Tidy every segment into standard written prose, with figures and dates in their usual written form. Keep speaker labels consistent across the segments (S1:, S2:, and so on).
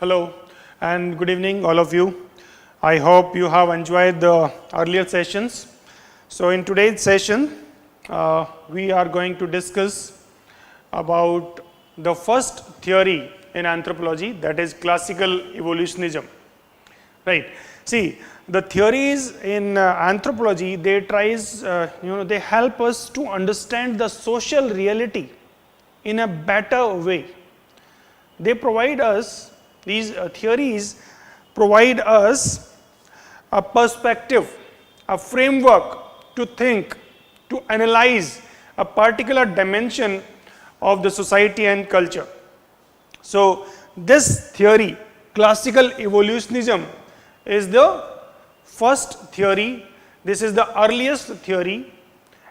S1: Hello and good evening all of you. I hope you have enjoyed the earlier sessions. So in today's session, we are going to discuss about the first theory in anthropology, that is classical evolutionism. Right. See, the theories in anthropology, they they help us to understand the social reality in a better way. They provide us, these theories provide us a perspective, a framework to think, to analyze a particular dimension of the society and culture. So, this theory, classical evolutionism, is the first theory. This is the earliest theory,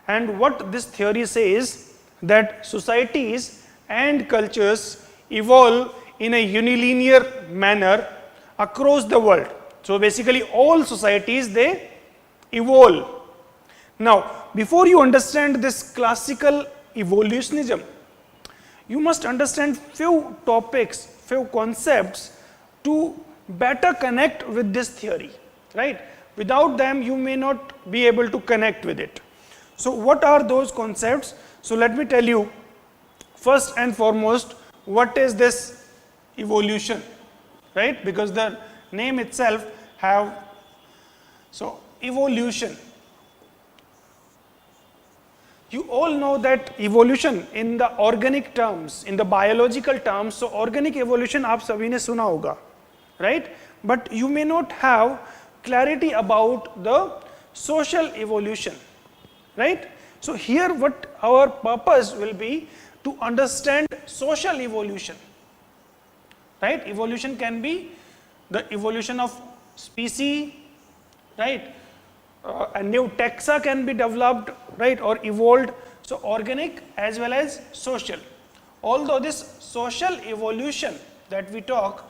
S1: and what this theory says that societies and cultures evolve in a unilinear manner across the world. So basically all societies, they evolve. Now before you understand this classical evolutionism, you must understand few topics, few concepts to better connect with this theory, right? Without them you may not be able to connect with it. So what are those concepts? So let me tell you first and foremost what is this evolution, right? Because the name itself have, so evolution. You all know that evolution in the organic terms, in the biological terms, so organic evolution आप सभी ने सुना होगा, right? But you may not have clarity about the social evolution, right? So here what our purpose will be to understand social evolution, right? Evolution can be the evolution of species, right? A new taxa can be developed, right, or evolved. So organic as well as social. Although this social evolution that we talk,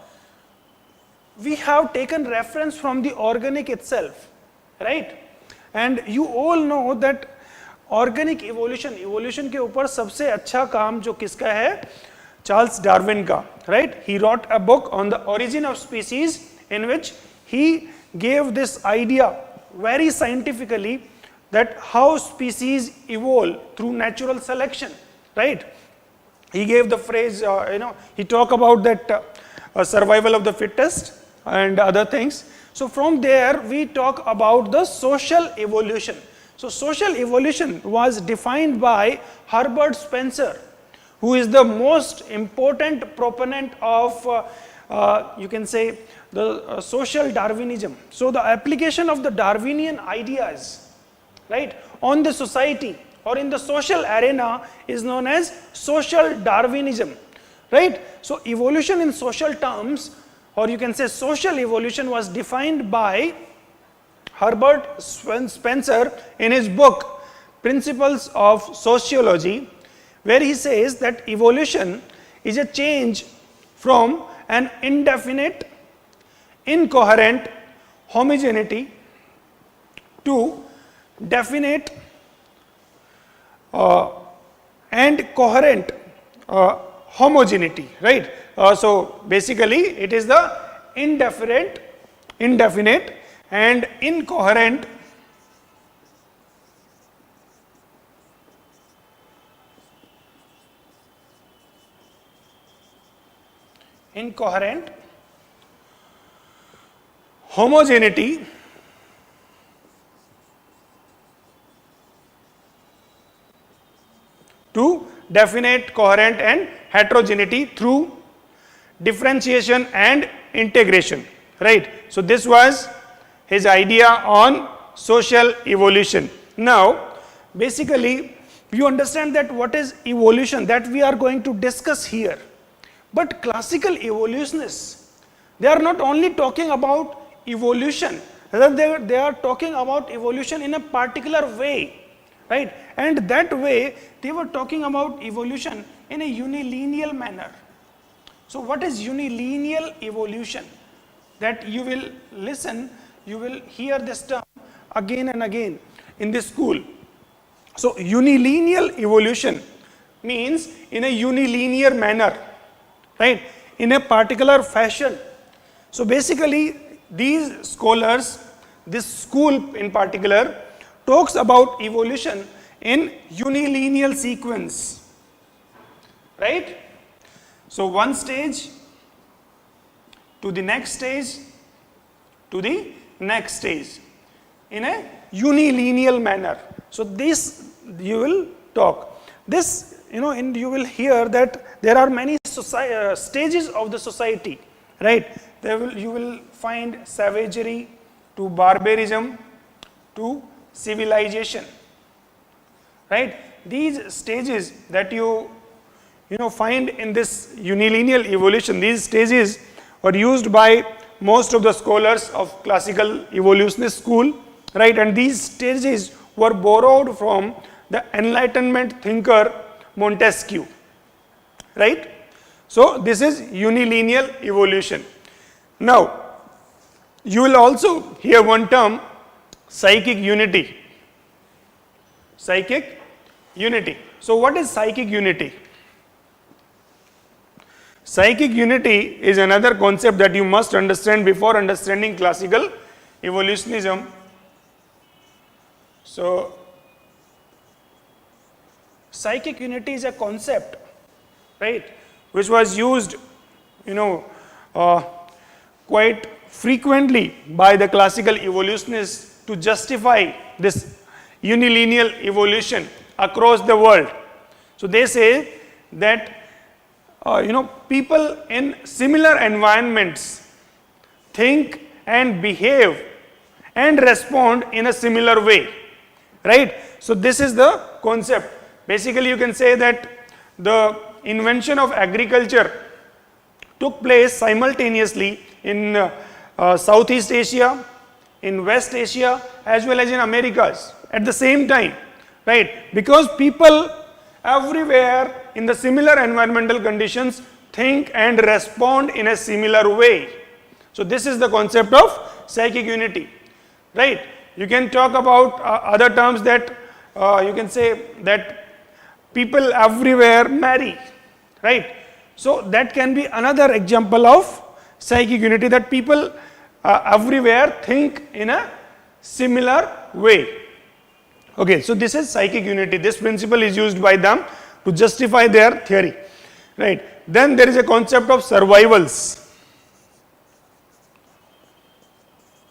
S1: we have taken reference from the organic itself, right? And you all know that organic evolution, evolution के ऊपर सबसे अच्छा काम जो किसका है, Charles Darwin का, right? He wrote a book on the origin of species in which he gave this idea very scientifically that how species evolve through natural selection, right? He gave the phrase, he talked about that survival of the fittest and other things. So from there we talk about the social evolution. So social evolution was defined by Herbert Spencer, who is the most important proponent of, you can say, the social Darwinism. So the application of the Darwinian ideas, right, on the society or in the social arena is known as social Darwinism, right? So evolution in social terms, or you can say social evolution, was defined by Herbert Spencer in his book Principles of Sociology, where he says that evolution is a change from an indefinite, incoherent homogeneity to definite and coherent homogeneity, right? So basically it is the indefinite and incoherent homogeneity to definite, coherent and heterogeneity through differentiation and integration, right? So this was his idea on social evolution. Now basically you understand that what is evolution, that we are going to discuss here. But classical evolutionists, they are not only talking about evolution, rather they are talking about evolution in a particular way, right? And that way they were talking about evolution in a unilinear manner. So what is unilinear evolution? That you will listen, you will hear this term again and again in this school. So unilinear evolution means in a unilinear manner, right? In a particular fashion, So basically these scholars, this school in particular, talks about evolution in unilineal sequence, right? So one stage to the next stage to the next stage in a unilineal manner. So this you will talk. This, and you will hear that there are many stages of the society, right? You will find savagery to barbarism to civilization, right? These stages that you find in this unilineal evolution, these stages were used by most of the scholars of classical evolutionist school, right? And these stages were borrowed from the Enlightenment thinker Montesquieu, right? So this is unilineal evolution. Now, you will also hear one term, psychic unity. Psychic unity. So what is psychic unity? Psychic unity is another concept that you must understand before understanding classical evolutionism. So psychic unity is a concept, right, which was used, quite frequently by the classical evolutionists to justify this unilineal evolution across the world. So they say that people in similar environments think and behave and respond in a similar way, right? So this is the concept. Basically you can say that the invention of agriculture took place simultaneously in Southeast Asia, in West Asia, as well as in Americas at the same time, right? Because people everywhere in the similar environmental conditions think and respond in a similar way. So this is the concept of psychic unity, right? You can talk about other terms that you can say that people everywhere marry, right? So that can be another example of psychic unity, that people everywhere think in a similar way. Okay, so this is psychic unity. This principle is used by them to justify their theory, right? Then there is a concept of survivals,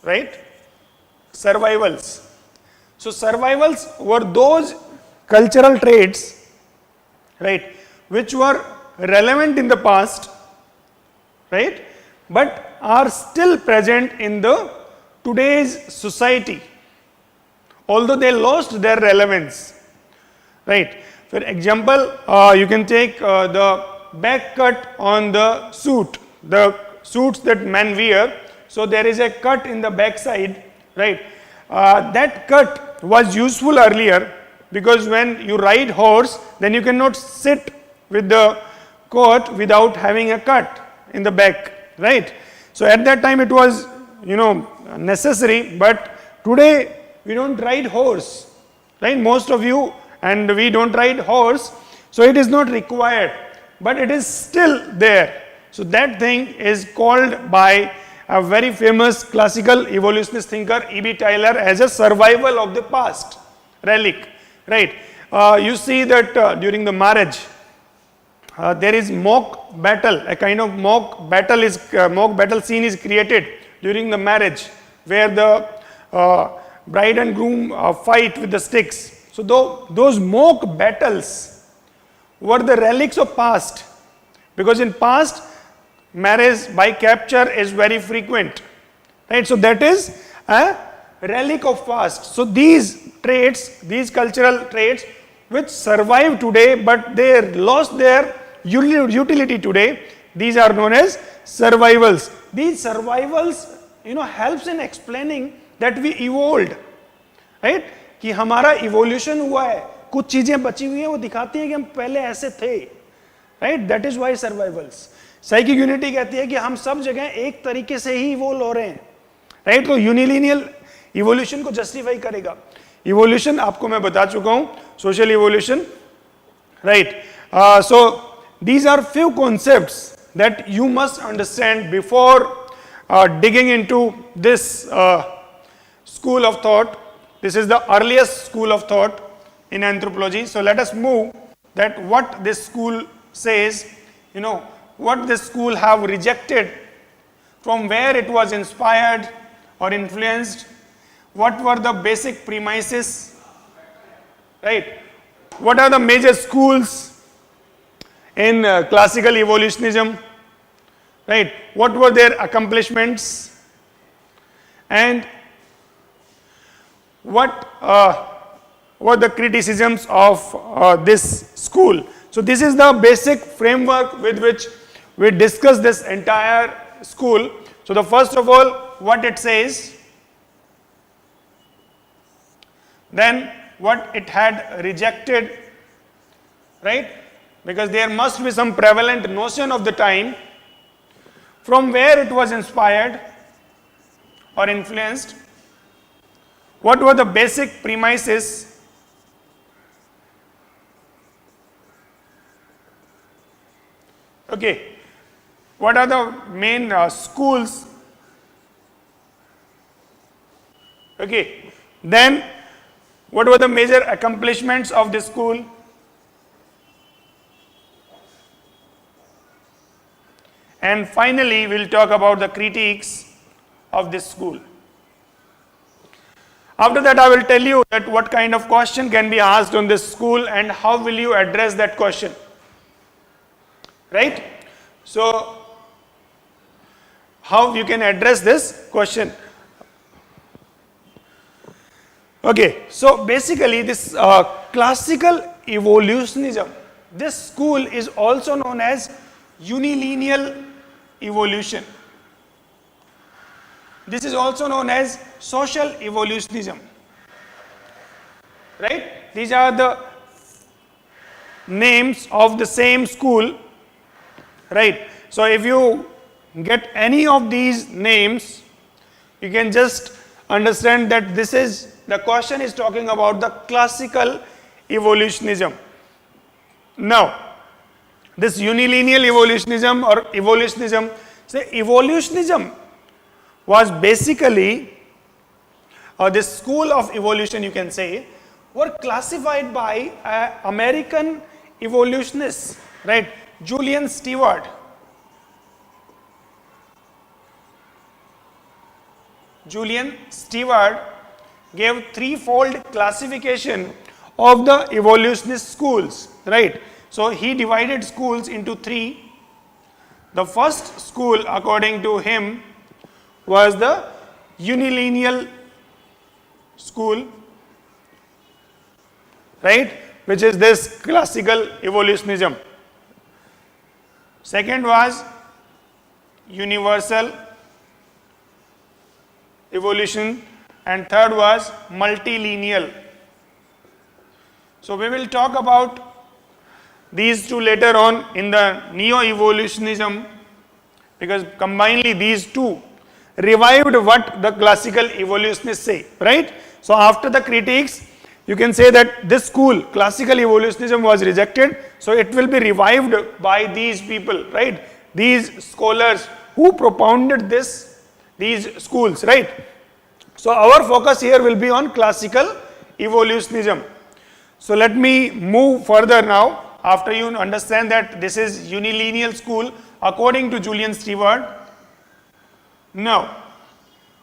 S1: right? Survivals. So survivals were those cultural traits, right, which were relevant in the past, right, but are still present in the today's society, although they lost their relevance, right? For example, you can take the back cut on the suits that men wear. So there is a cut in the back side, right? That cut was useful earlier because when you ride horse, then you cannot sit with the coat without having a cut in the back, right? So at that time it was, necessary, but today we don't ride horse, right? Most of you and we don't ride horse, so it is not required, but it is still there. So that thing is called by a very famous classical evolutionist thinker E.B. Tylor as a survival of the past relic, right? You see that during the marriage, there is mock battle, a kind of mock battle scene is created during the marriage, where the bride and groom fight with the sticks. So those mock battles were the relics of past, because in past marriage by capture is very frequent, right? So that is a relic of past. So these traits, these cultural traits which survive today but they lost their utility today, these are known as survivals. These survivals helps in explaining that we evolved, right? कि हमारा evolution हुआ है, कुछ चीजें बची हुई हैं, वो दिखाती हैं कि हम पहले ऐसे थे, right? That is why survivals. Psychic unity कहती है कि हम सब जगह एक तरीके से ही इवोल्व हो रहे हैं, right? तो यूनिलिनियल इवोल्यूशन को जस्टिफाई करेगा. इवोल्यूशन आपको मैं बता चुका हूं, social evolution, right? So these are few concepts that you must understand before digging into this school of thought. This is the earliest school of thought in anthropology. So let us move that what this school says, what this school have rejected, from where it was inspired or influenced, what were the basic premises, right? What are the major schools in classical evolutionism, right? What were their accomplishments, and what were the criticisms of this school? So this is the basic framework with which we discuss this entire school. So the first of all, what it says, then what it had rejected, right? Because there must be some prevalent notion of the time, from where it was inspired or influenced, what were the basic premises, okay, what are the main schools, okay, then what were the major accomplishments of this school, and finally we will talk about the critiques of this school. After that, I will tell you that what kind of question can be asked on this school and how will you address that question, right? So how you can address this question. Okay, so basically this classical evolutionism, this school is also known as unilineal evolution. This is also known as social evolutionism, right? These are the names of the same school, right? So if you get any of these names, you can just understand that this is, the question is talking about the classical evolutionism. Now, this unilineal evolutionism or evolutionism, say evolutionism was basically, this school of evolution you can say, were classified by American evolutionists, right? Julian Stewart. Julian Stewart gave threefold classification of the evolutionist schools, right? So he divided schools into three. The first school, according to him, was the unilineal school, right, which is this classical evolutionism. Second was universal evolution, and third was multilineal. So we will talk about these two later on in the neo-evolutionism, because combinedly these two revived what the classical evolutionists say, right? So after the critiques, you can say that this school, classical evolutionism, was rejected, so it will be revived by these people, right? These scholars who propounded these schools, right? So our focus here will be on classical evolutionism. So let me move further now, after you understand that this is unilineal school according to Julian Stewart. Now,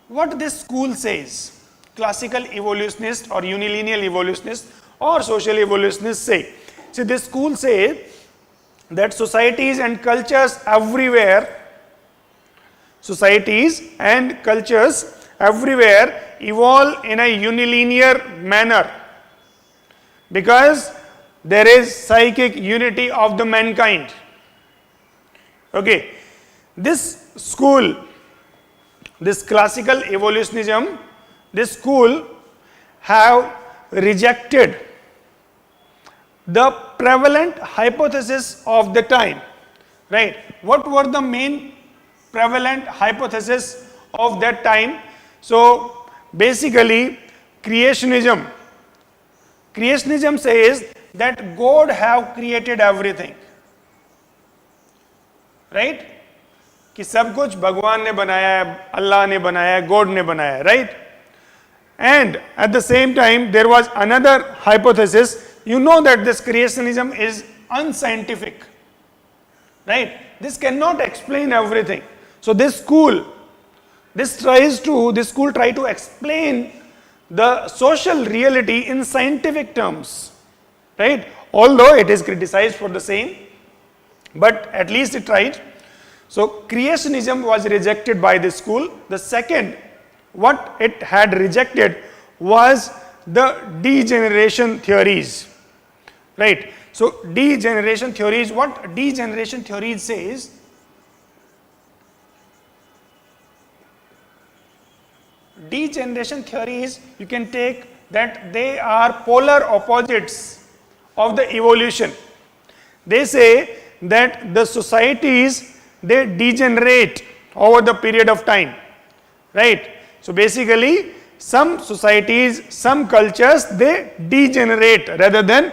S1: what this school says, classical evolutionists or unilineal evolutionists or social evolutionists say. See, this school says that societies and cultures everywhere evolve in a unilinear manner because there is psychic unity of the mankind. Okay, this school, this classical evolutionism, this school have rejected the prevalent hypothesis of the time, right? What were the main prevalent hypothesis of that time? So basically creationism says that God have created everything, right? कि सब कुछ भगवान ने बनाया है, अल्लाह ने बनाया है, गॉड ने बनाया है, right? And at the same time, there was another hypothesis. You know that this creationism is unscientific, right? This cannot explain everything. So this school try to explain the social reality in scientific terms, right? Although it is criticized for the same, but at least it tried. So creationism was rejected by this school. The second, what it had rejected was the degeneration theories, right? So degeneration theories, what degeneration theories says, degeneration theories, you can take that they are polar opposites of the evolution. They say that the societies, they degenerate over the period of time, right? So basically, some societies, some cultures, they degenerate rather than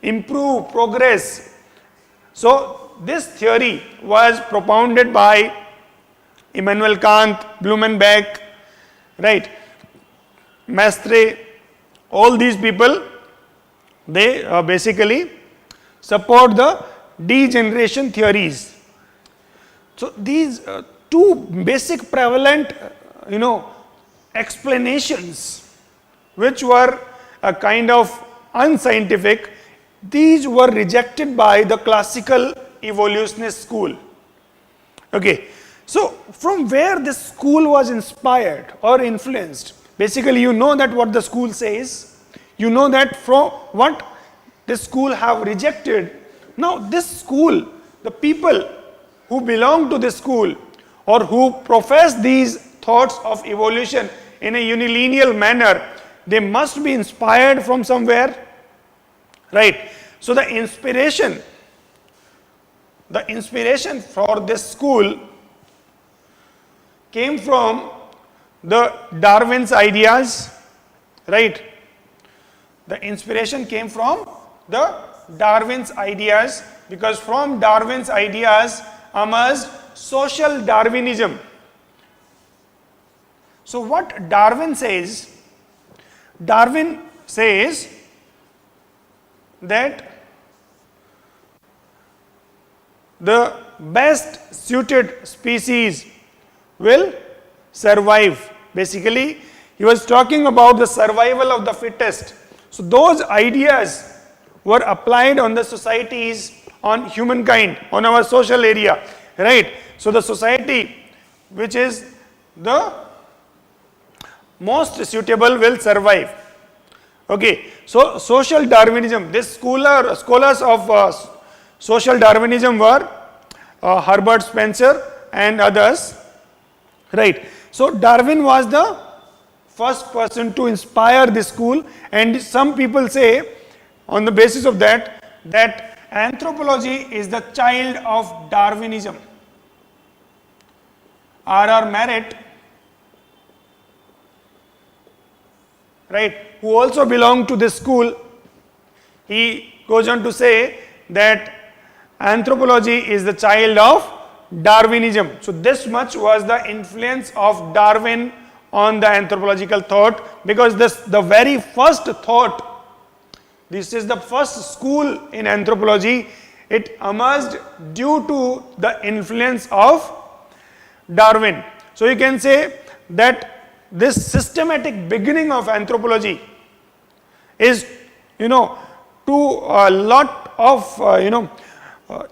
S1: improve, progress. So this theory was propounded by Immanuel Kant, Blumenbach, right, Mestre, all these people, they basically support the degeneration theories. So these two basic prevalent, explanations which were a kind of unscientific, these were rejected by the classical evolutionist school. Okay, so from where this school was inspired or influenced, basically you know that what the school says, you know that from what this school have rejected. Now this school, the people who belong to this school or who profess these thoughts of evolution in a unilinear manner, they must be inspired from somewhere, right? So the inspiration for this school came from the Darwin's ideas, right? The inspiration came from the Darwin's ideas, because from Darwin's ideas emerged social Darwinism. So what Darwin says that the best suited species will survive. Basically, he was talking about the survival of the fittest. So those ideas were applied on the societies, on humankind, on our social area, right? So the society which is the most suitable will survive. Okay, so social Darwinism, this scholars of social Darwinism were Herbert Spencer and others, right? So Darwin was the first person to inspire this school, and some people say on the basis of that anthropology is the child of Darwinism. R.R. Merritt, right, who also belonged to this school, he goes on to say that anthropology is the child of Darwinism. So this much was the influence of Darwin on the anthropological thought, because the very first thought, this is the first school in anthropology, it emerged due to the influence of Darwin. So you can say that this systematic beginning of anthropology is, to a lot of,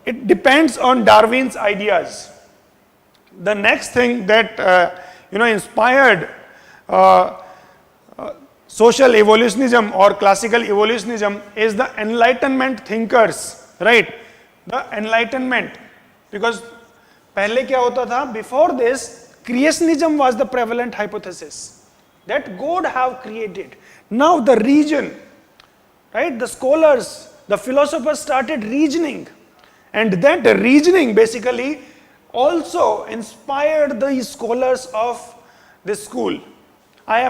S1: it depends on Darwin's ideas. The next thing that, inspired social evolutionism or classical evolutionism is the Enlightenment thinkers, right? The Enlightenment, because पहले क्या होता था? Before this, creationism was the prevalent hypothesis that God have created. Now the region, right? The scholars, the philosophers started reasoning, and that reasoning basically also inspired the scholars of this school. I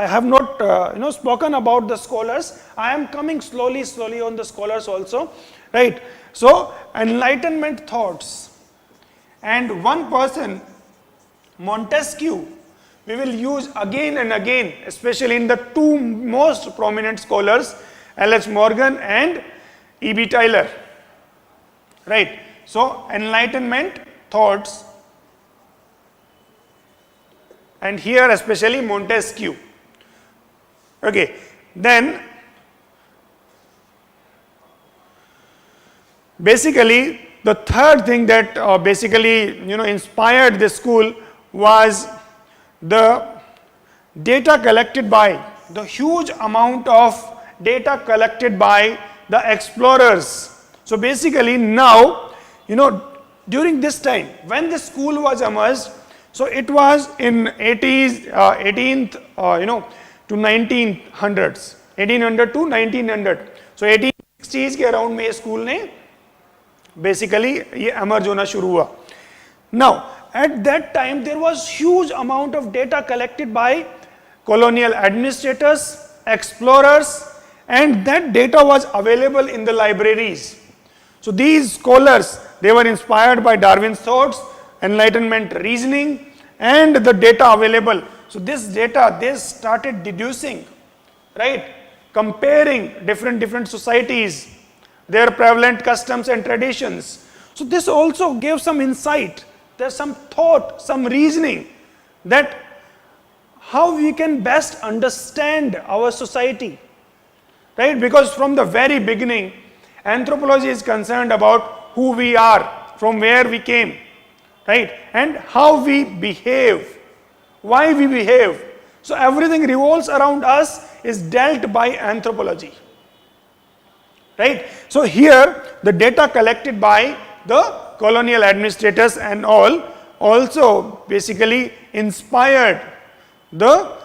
S1: have not spoken about the scholars. I am coming slowly on the scholars also, right? So Enlightenment thoughts and one person, Montesquieu, we will use again and again, especially in the two most prominent scholars, L.H. Morgan and E.B. Tylor. Right? So, Enlightenment thoughts, and here especially Montesquieu. Okay, then basically the third thing that inspired this school was the data collected by, the huge amount of data collected by the explorers. So basically now, during this time when the school was emerged, so it was in 18th to 1900s, 1800 to 1900. So 1860s के around में ये school ने basically ये emerge होना शुरू हुआ. Now at that time there was huge amount of data collected by colonial administrators, explorers, and that data was available in the libraries. So these scholars, they were inspired by Darwin's thoughts, Enlightenment reasoning, and the data available. So this data, they started deducing, right, comparing different societies, their prevalent customs and traditions. So this also gave some insight, there's some thought, some reasoning that how we can best understand our society, right? Because from the very beginning, anthropology is concerned about who we are, from where we came, right? And how we behave, why we behave. So everything revolves around us is dealt by anthropology, right? So here the data collected by the colonial administrators and all also basically inspired the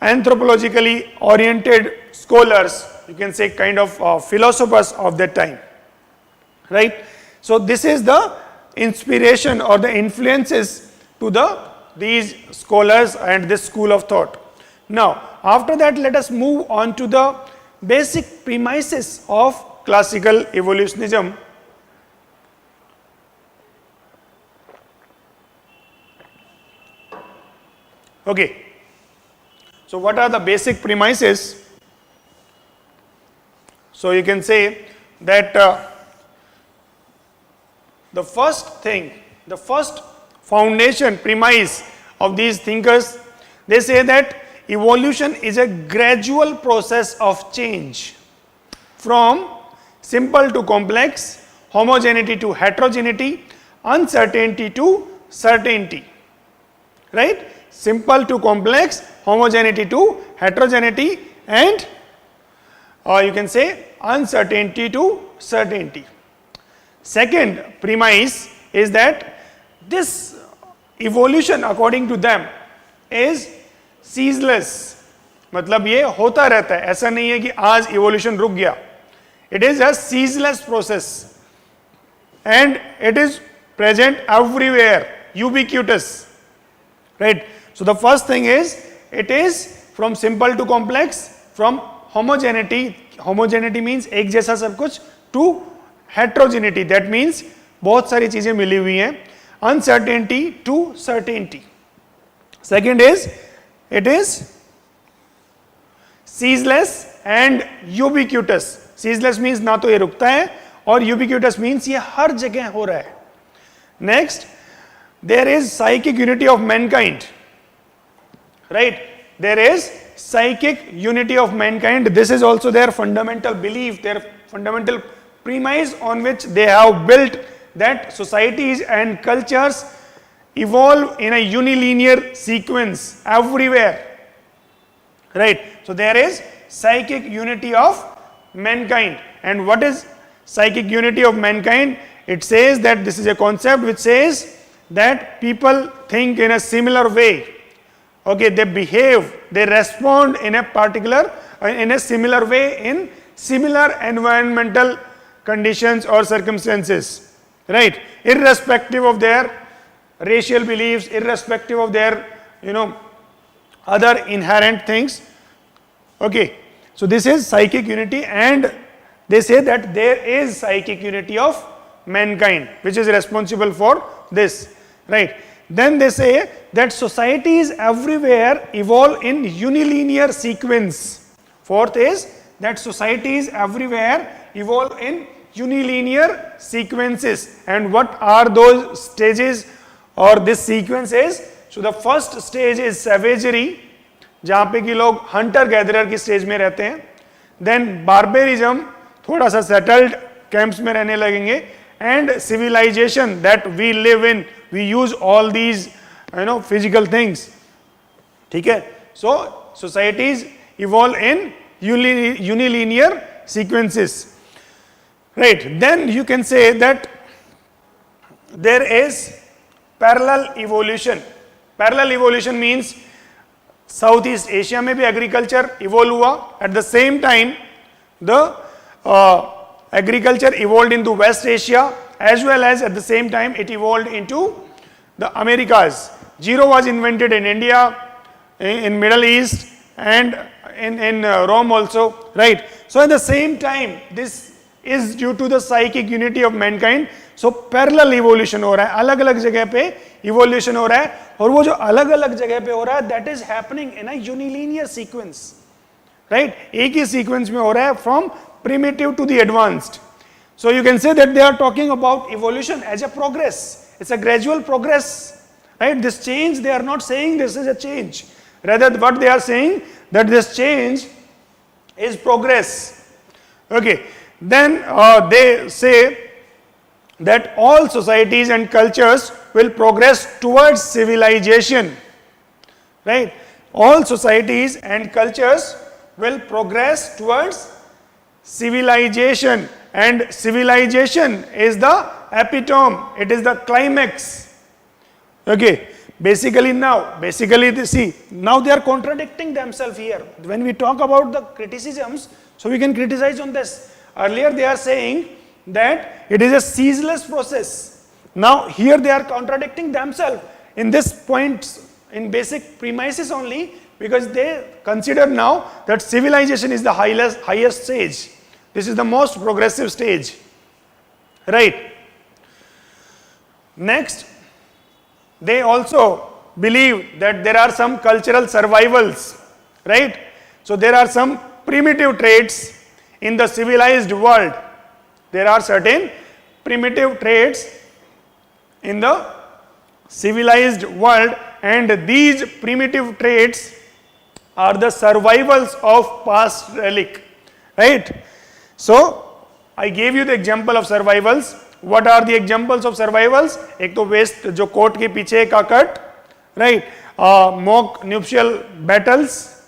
S1: anthropologically oriented scholars, you can say kind of philosophers of that time, right? So this is the inspiration or the influences to these scholars and this school of thought. Now after that, let us move on to the basic premises of classical evolutionism. Okay, so what are the basic premises? So you can say that the first thing, the first foundation premise of these thinkers, they say that evolution is a gradual process of change from simple to complex, homogeneity to heterogeneity, uncertainty to certainty, right? Simple to complex, homogeneity to heterogeneity, and you can say uncertainty to certainty. Second premise is that this evolution according to them is ceaseless. मतलब ये होता रहता है, ऐसा नहीं है कि आज evolution रुक गया. It is a ceaseless process and it is present everywhere, ubiquitous, right? So the first thing is, it is from simple to complex, from homogeneity, homogeneity means एक जैसा सब कुछ, to heterogeneity, that means बहुत सारी चीजें मिली हुई हैं, uncertainty to certainty. Second is, it is ceaseless and ubiquitous. Ceaseless means ना तो ये रुकता है, और ubiquitous means ये हर जगह हो रहा है. Next, there is psychic unity of mankind, right? There is psychic unity of mankind. This is also their fundamental belief, their fundamental premise on which they have built, that societies and cultures evolve in a unilinear sequence everywhere, right? So there is psychic unity of mankind. And what is psychic unity of mankind? It says that this is a concept which says that people think in a similar way. Okay, they behave, they respond in a particular, in a similar way in similar environmental conditions or circumstances, right? Irrespective of their racial beliefs, irrespective of their, other inherent things. Okay, so this is psychic unity, and they say that there is psychic unity of mankind which is responsible for this, right? Then they say that societies everywhere evolve in unilinear sequence. Fourth is that societies everywhere evolve in unilinear sequences. And what are those stages or this sequence is? So the first stage is savagery, जहाँ पे कि लोग Hunter gatherer की stage में रहते हैं. Then बार्बेरिज्म, थोड़ा सा सेटल्ड कैंप्स में रहने लगेंगे. And civilization, that we live in, we use all these physical things. ठीक है. So societies evolve in unilinear sequences, right? Then you can say that there is parallel evolution. Parallel evolution means Southeast Asia में भी agriculture evolve हुआ, at the same time the agriculture evolved into West Asia, as well as at the same time it evolved into the Americas. Zero was invented in India, in Middle East, and in Rome also, right? So at the same time, this is due to the psychic unity of mankind. So parallel evolution हो रहा है, अलग अलग जगह पे evolution हो रहा है, और वो जो अलग अलग जगह पे हो रहा है, that is happening in a unilinear sequence, right? एक ही sequence में हो रहा है from primitive to the advanced. So you can say that they are talking about evolution as a progress. It's a gradual progress, right? This change, they are not saying this is a change. Rather, what they are saying, that this change is progress. Okay. Then they say that all societies and cultures will progress towards civilization, right? All societies and cultures will progress towards civilization, and civilization is the epitome, it is the climax. Okay. Basically see, now they are contradicting themselves here. When we talk about the criticisms, so we can criticize on this. Earlier they are saying that it is a ceaseless process. Now here they are contradicting themselves in this point, in basic premises only, because they consider now that civilization is the highest stage. This is the most progressive stage, right? Next, they also believe that there are some cultural survivals, right? So there are some primitive traits in the civilized world. There are certain primitive traits in the civilized world, and these primitive traits are the survivals of past relic, right? So I gave you the example of survivals. What are the examples of survivals? एक तो waste जो coat के पीछे का cut, right? Mock nuptial battles,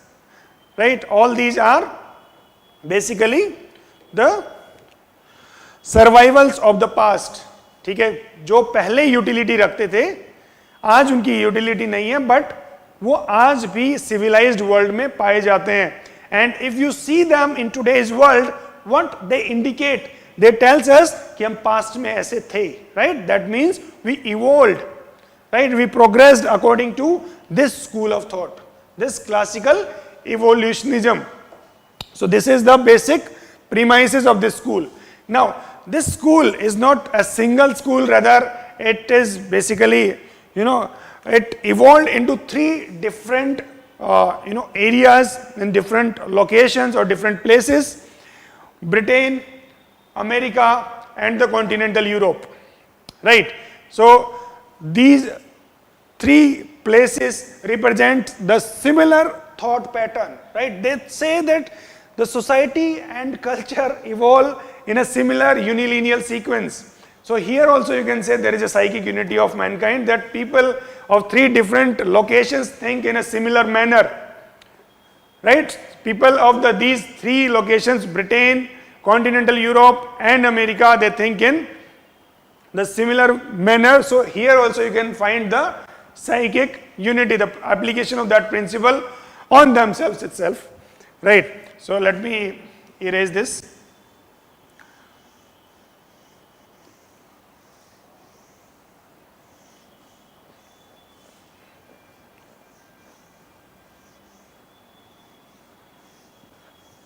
S1: right? All these are basically the survivals of the past. ठीक है, जो पहले यूटिलिटी रखते थे आज उनकी यूटिलिटी नहीं है, बट वो आज भी civilized world में पाए जाते हैं. And if you see them in today's world, what they indicate, they tells us कि हम past में ऐसे थे, right? That means we evolved, right? We progressed according to this school of thought, this classical evolutionism. So this is the basic premises of this school. Now this school is not a single school, rather it is basically, it evolved into three different areas in different locations or different places: Britain, America, and the continental Europe, right? So these three places represent the similar thought pattern, right? They say that the society and culture evolve in a similar unilinear sequence. So here also you can say there is a psychic unity of mankind, that people of three different locations think in a similar manner, right? People of these three locations, Britain, continental Europe, and America, they think in the similar manner. So here also you can find the psychic unity, the application of that principle on themselves itself, right? So let me erase this.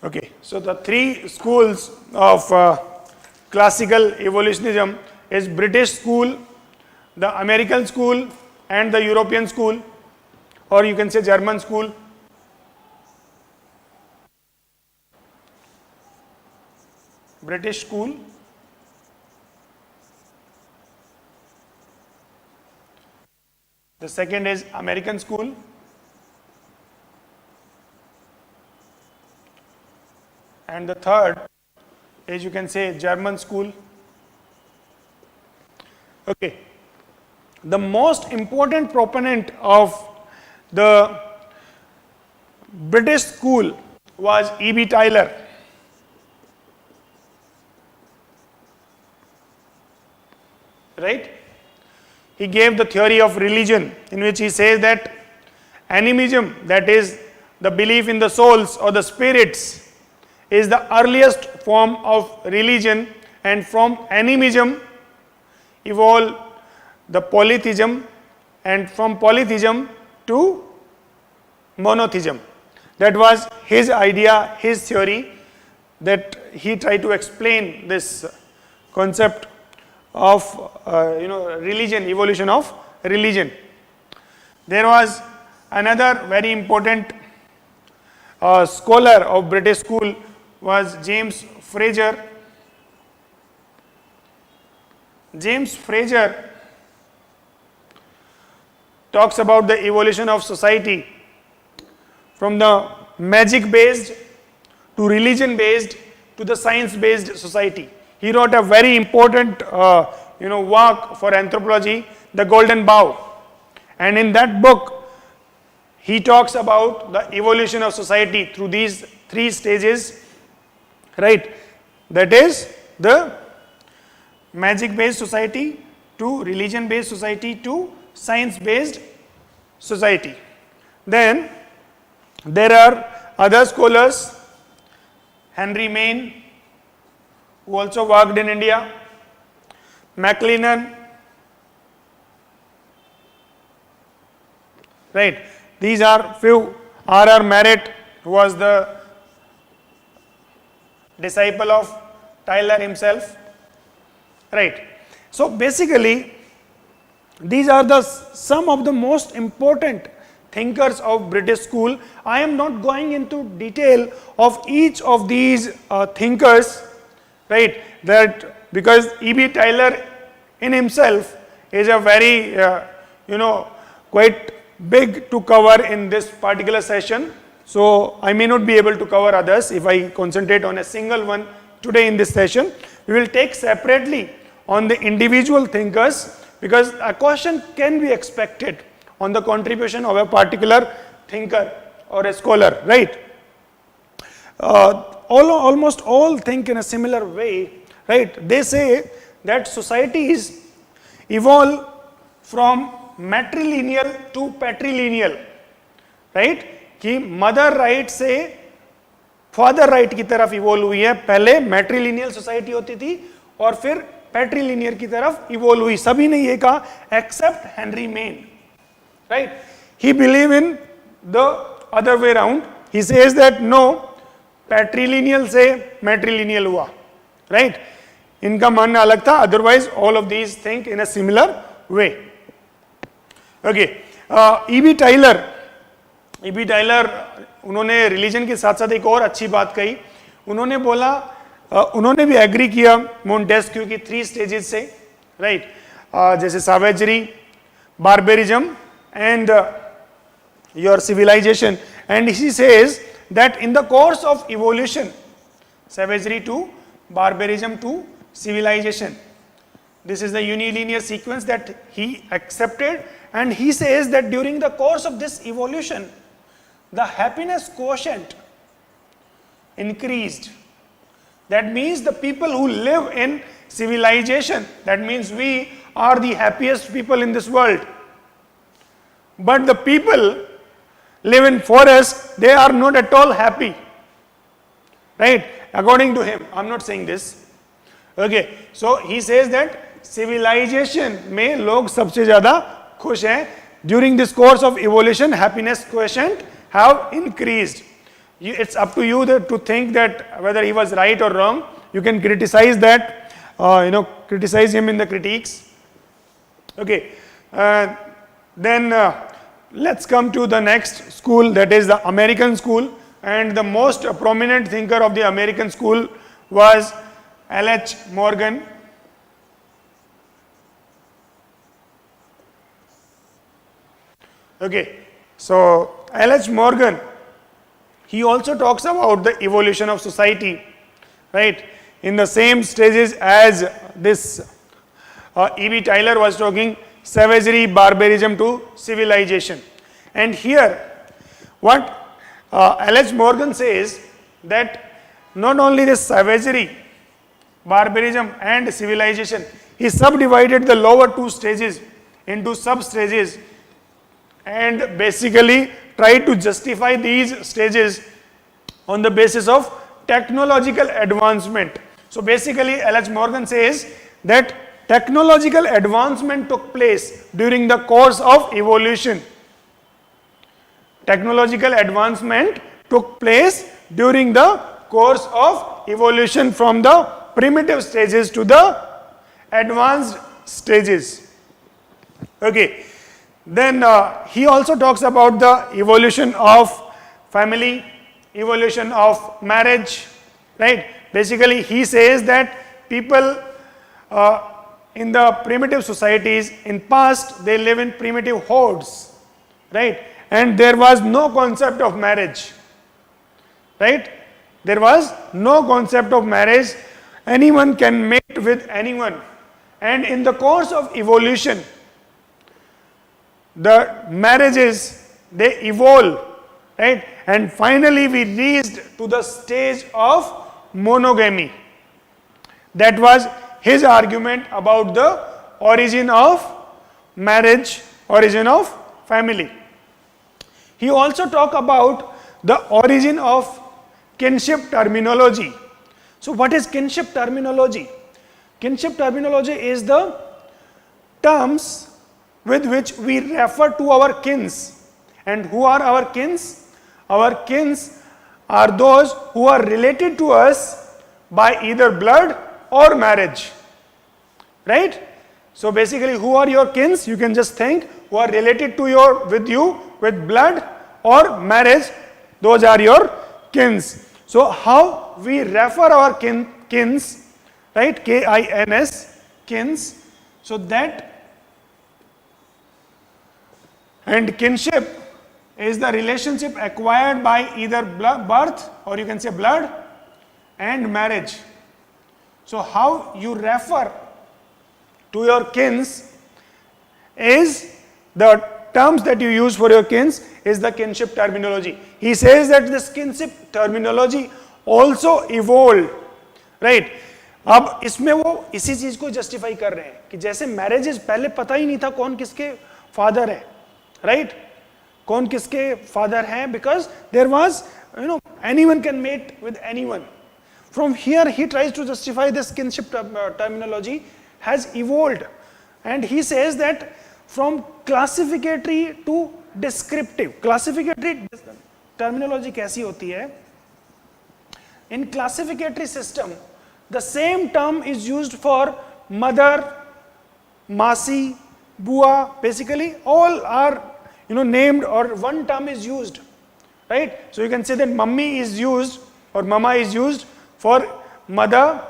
S1: Okay, so the three schools of classical evolutionism is British school, the American school and the European school, or you can say German school. British school, the second is American school, and the third is, you can say, German school. Okay. The most important proponent of the British school was E.B. Tylor. Right? He gave the theory of religion, in which he says that animism, that is the belief in the souls or the spirits, is the earliest form of religion, and from animism evolved the polytheism, and from polytheism to monotheism. That was his idea, his theory, that he tried to explain this concept of religion, evolution of religion. There was another very important scholar of British school was James Frazer. James Frazer talks about the evolution of society from the magic based to religion based to the science based society. He wrote a very important work for anthropology, The Golden Bough, and in that book he talks about the evolution of society through these three stages, right? That is the magic based society to religion based society to science based society. Then there are other scholars, Henry Maine, who also worked in India, MacLennan, right? These are few. R.R. Merritt, who was the disciple of Tylor himself, right? So basically, these are some of the most important thinkers of British school. I am not going into detail of each of these thinkers, right? That because E.B. Tylor in himself is a very quite big to cover in this particular session. So I may not be able to cover others if I concentrate on a single one today in this session. We will take separately on the individual thinkers, because a question can be expected on the contribution of a particular thinker or a scholar, right? Almost all think in a similar way, right? They say that societies evolve from matrilineal to patrilineal, right? कि mother right से father right की तरफ evolve हुई है. पहले मैट्रिलिनियल society होती थी और फिर पैट्रिलिनियर की तरफ इवोल्व हुई. सभी ने ये कहा except Henry Maine, right? He believe in the other way round. He says that no, patrilineal से मैट्रिलिनियल हुआ, राइट? इनका मानना अलग था. Otherwise all of these think in a similar way. Okay, E B Tylor उन्होंने रिलीजन के साथ साथ एक और अच्छी बात कही. उन्होंने बोला, उन्होंने भी एग्री किया मोंटेस्क्यू की 3 स्टेजेस से, राइट? जैसे savagery, barbarism and your civilization. And he says that in the course of evolution, savagery to barbarism to civilization, this is the unilinear sequence that he accepted. And he says that during the course of this evolution, the happiness quotient increased. That means the people who live in civilization, that means we are the happiest people in this world. But the people live in forest, they are not at all happy, right? According to him, I'm not saying this. Okay, so he says that civilization में लोग सबसे ज़्यादा खुश हैं. During this course of evolution, happiness quotient have increased. It's up to you to think that whether he was right or wrong. You can criticize that, criticize him in the critiques. Okay, then let's come to the next school, that is the American school, and the most prominent thinker of the American school was L.H. Morgan. Okay, so L.H. Morgan, he also talks about the evolution of society, right, in the same stages as this E.B. Tylor was talking, savagery, barbarism to civilization. And here, what L.H. Morgan says, that not only this savagery, barbarism and civilization, he subdivided the lower two stages into sub-stages and basically tried to justify these stages on the basis of technological advancement. So basically L.H. Morgan says that technological advancement took place during the course of evolution. Technological advancement took place during the course of evolution from the primitive stages to the advanced stages. Okay. Then he also talks about the evolution of family, evolution of marriage, right? Basically he says that people in the primitive societies in past, they live in primitive hordes, right? And there was no concept of marriage, right? There was no concept of marriage. Anyone can mate with anyone. And in the course of evolution, the marriages, they evolve, right? And finally we reached to the stage of monogamy. That was his argument about the origin of marriage, origin of family. He also talked about the origin of kinship terminology. So what is kinship terminology? Kinship terminology is the terms with which we refer to our kins. And who are our kins? Our kins are those who are related to us by either blood or marriage, right? So basically, who are your kins? You can just think, who are related to you with blood or marriage, those are your kins. So how we refer our kins, right? K-I-N-S, kins. So that, and kinship is the relationship acquired by either birth, or you can say blood, and marriage. So how you refer to your kins is, the terms that you use for your kins is the kinship terminology. He says that this kinship terminology also evolved, right? अब इसमें वो इसी चीज को justify कर रहे हैं कि जैसे मैरिजेस पहले पता ही नहीं था कौन किसके फादर है, राइट? कौन किसके फादर हैं, because there was, anyone can mate with anyone. From here he tries to justify this kinship terminology has evolved, and he says that from classificatory to descriptive. Classificatory terminology कैसी होती है? In classificatory system, the same term is used for mother, masi, bua. Basically, all are named, or one term is used, right? So you can say that mummy is used or mama is used for mother,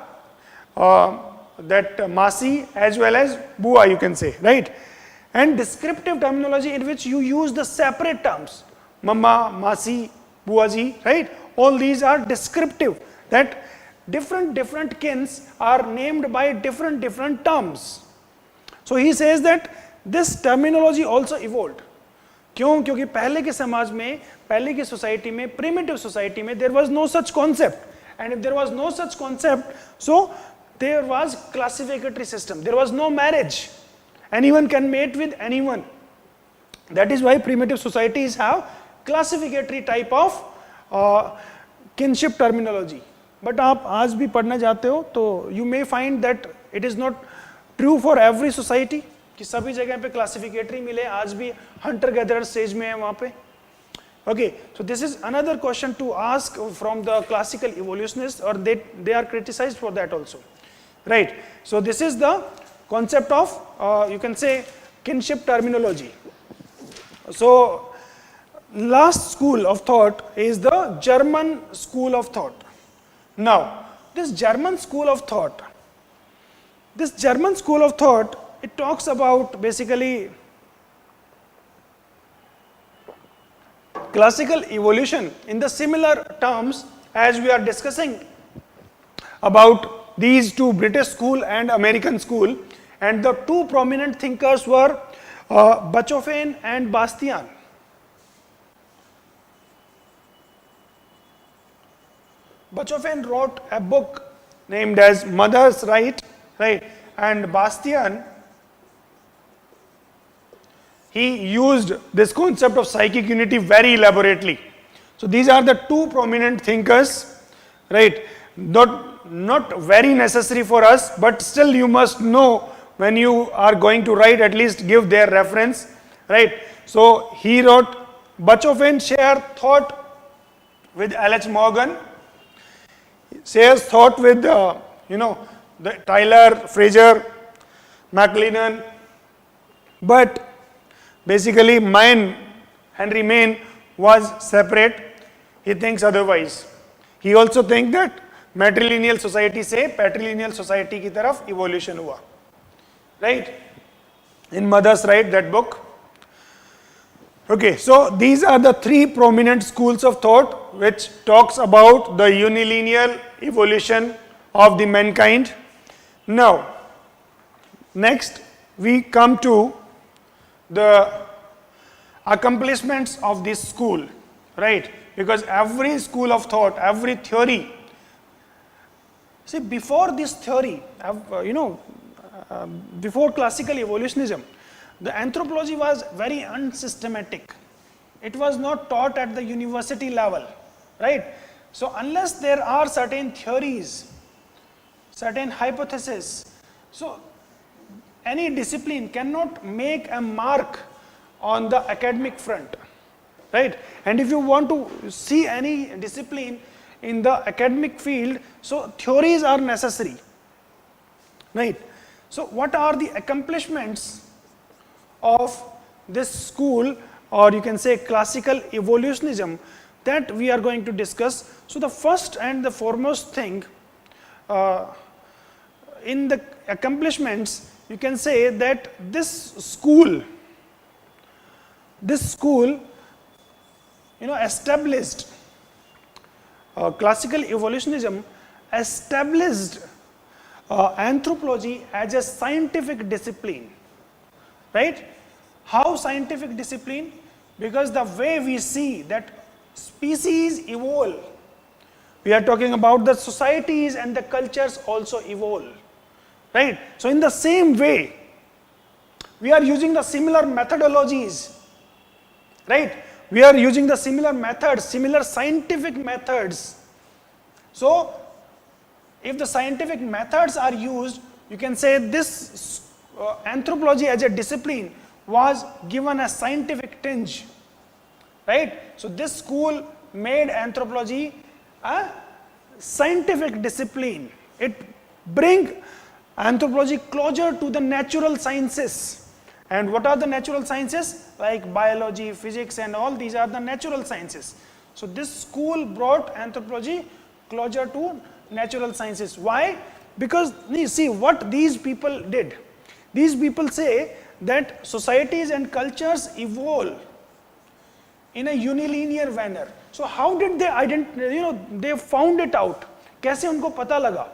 S1: that masi as well as bua, you can say, right? And descriptive terminology in which you use the separate terms, mama, masi, buaji, right? All these are descriptive, that different kins are named by different terms. So he says that this terminology also evolved. क्यों? क्योंकि पहले के समाज में, पहले की society में, primitive society में, there was no such concept, and if there was no such concept, so there was classificatory system. There was no marriage. Anyone can mate with anyone. That is why primitive societies have classificatory type of kinship terminology. But आप आज भी पढ़ना चाहते हो तो you may find that it is not true for every society कि सभी जगह पे classificatory मिले. आज भी hunter gatherer stage में है वहाँ पे. Okay, so this is another question to ask from the classical evolutionists, or they are criticized for that also, right? So this is the concept of you can say kinship terminology. So last school of thought is the German school of thought. Now, this German school of thought, it talks about basically classical evolution in the similar terms as we are discussing about these two, British school and American school, and the two prominent thinkers were Bachofen and Bastian. Bachofen wrote a book named as Mother's Right, and Bastian, he used this concept of psychic unity very elaborately. So these are the two prominent thinkers, right? Not very necessary for us, but still you must know when you are going to write, at least give their reference, right? So he wrote, Bachofen shared thought with L.H. Morgan, shares thought with the Tylor, Frazer, McLennan, but basically Henry Maine was separate. He thinks otherwise. He also thinks that matrilineal society से patrilineal society की तरफ evolution हुआ, right? In Mother's Right, that book. Okay, so these are the three prominent schools of thought which talks about the unilinear evolution of the mankind. Now, next we come to the accomplishments of this school, right? Because every school of thought, every theory, see, before this theory, before classical evolutionism, the anthropology was very unsystematic. It was not taught at the university level, right? So unless there are certain theories, certain hypotheses, so any discipline cannot make a mark on the academic front, right? And if you want to see any discipline in the academic field, so theories are necessary, right? So what are the accomplishments of this school, or you can say classical evolutionism, that we are going to discuss? So the first and the foremost thing in the accomplishments, you can say that this school established classical evolutionism established anthropology as a scientific discipline, right? How scientific discipline? Because the way we see that species evolve, we are talking about the societies and the cultures also evolve, right? So in the same way, we are using the similar methodologies, right? We are using the similar methods, similar scientific methods. So if the scientific methods are used, you can say this anthropology as a discipline was given a scientific tinge, right? So this school made anthropology a scientific discipline. It brings anthropology closer to the natural sciences. And what are the natural sciences? Like biology, physics, and all these are the natural sciences. So this school brought anthropology closer to natural sciences. Why? Because you see what these people did. These people say that societies and cultures evolve in a unilinear manner. So how did they identify, they found it out. कैसे उनको पता लगा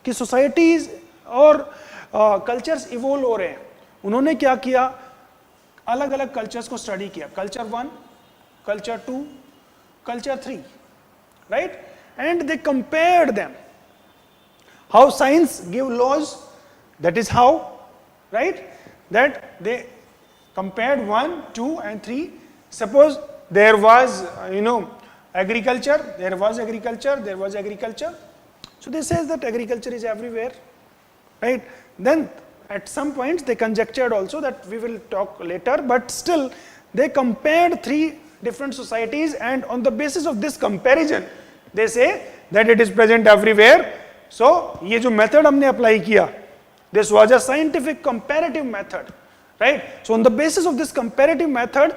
S1: कि societies और cultures evolve हो रहे हैं? उन्होंने क्या किया? अलग अलग cultures को study किया. Culture 1, Culture 2, Culture 3, right? And they compared them. How science give laws, that is how, right? That they compared 1, 2 and 3. Suppose there was, agriculture, there was agriculture. So they says that agriculture is everywhere, right? Then at some points they conjectured also, that we will talk later, but still they compared 3 different societies, and on the basis of this comparison, they say that it is present everywhere. So ये जो method हमने apply किया, This was a scientific comparative method, right? So on the basis of this comparative method,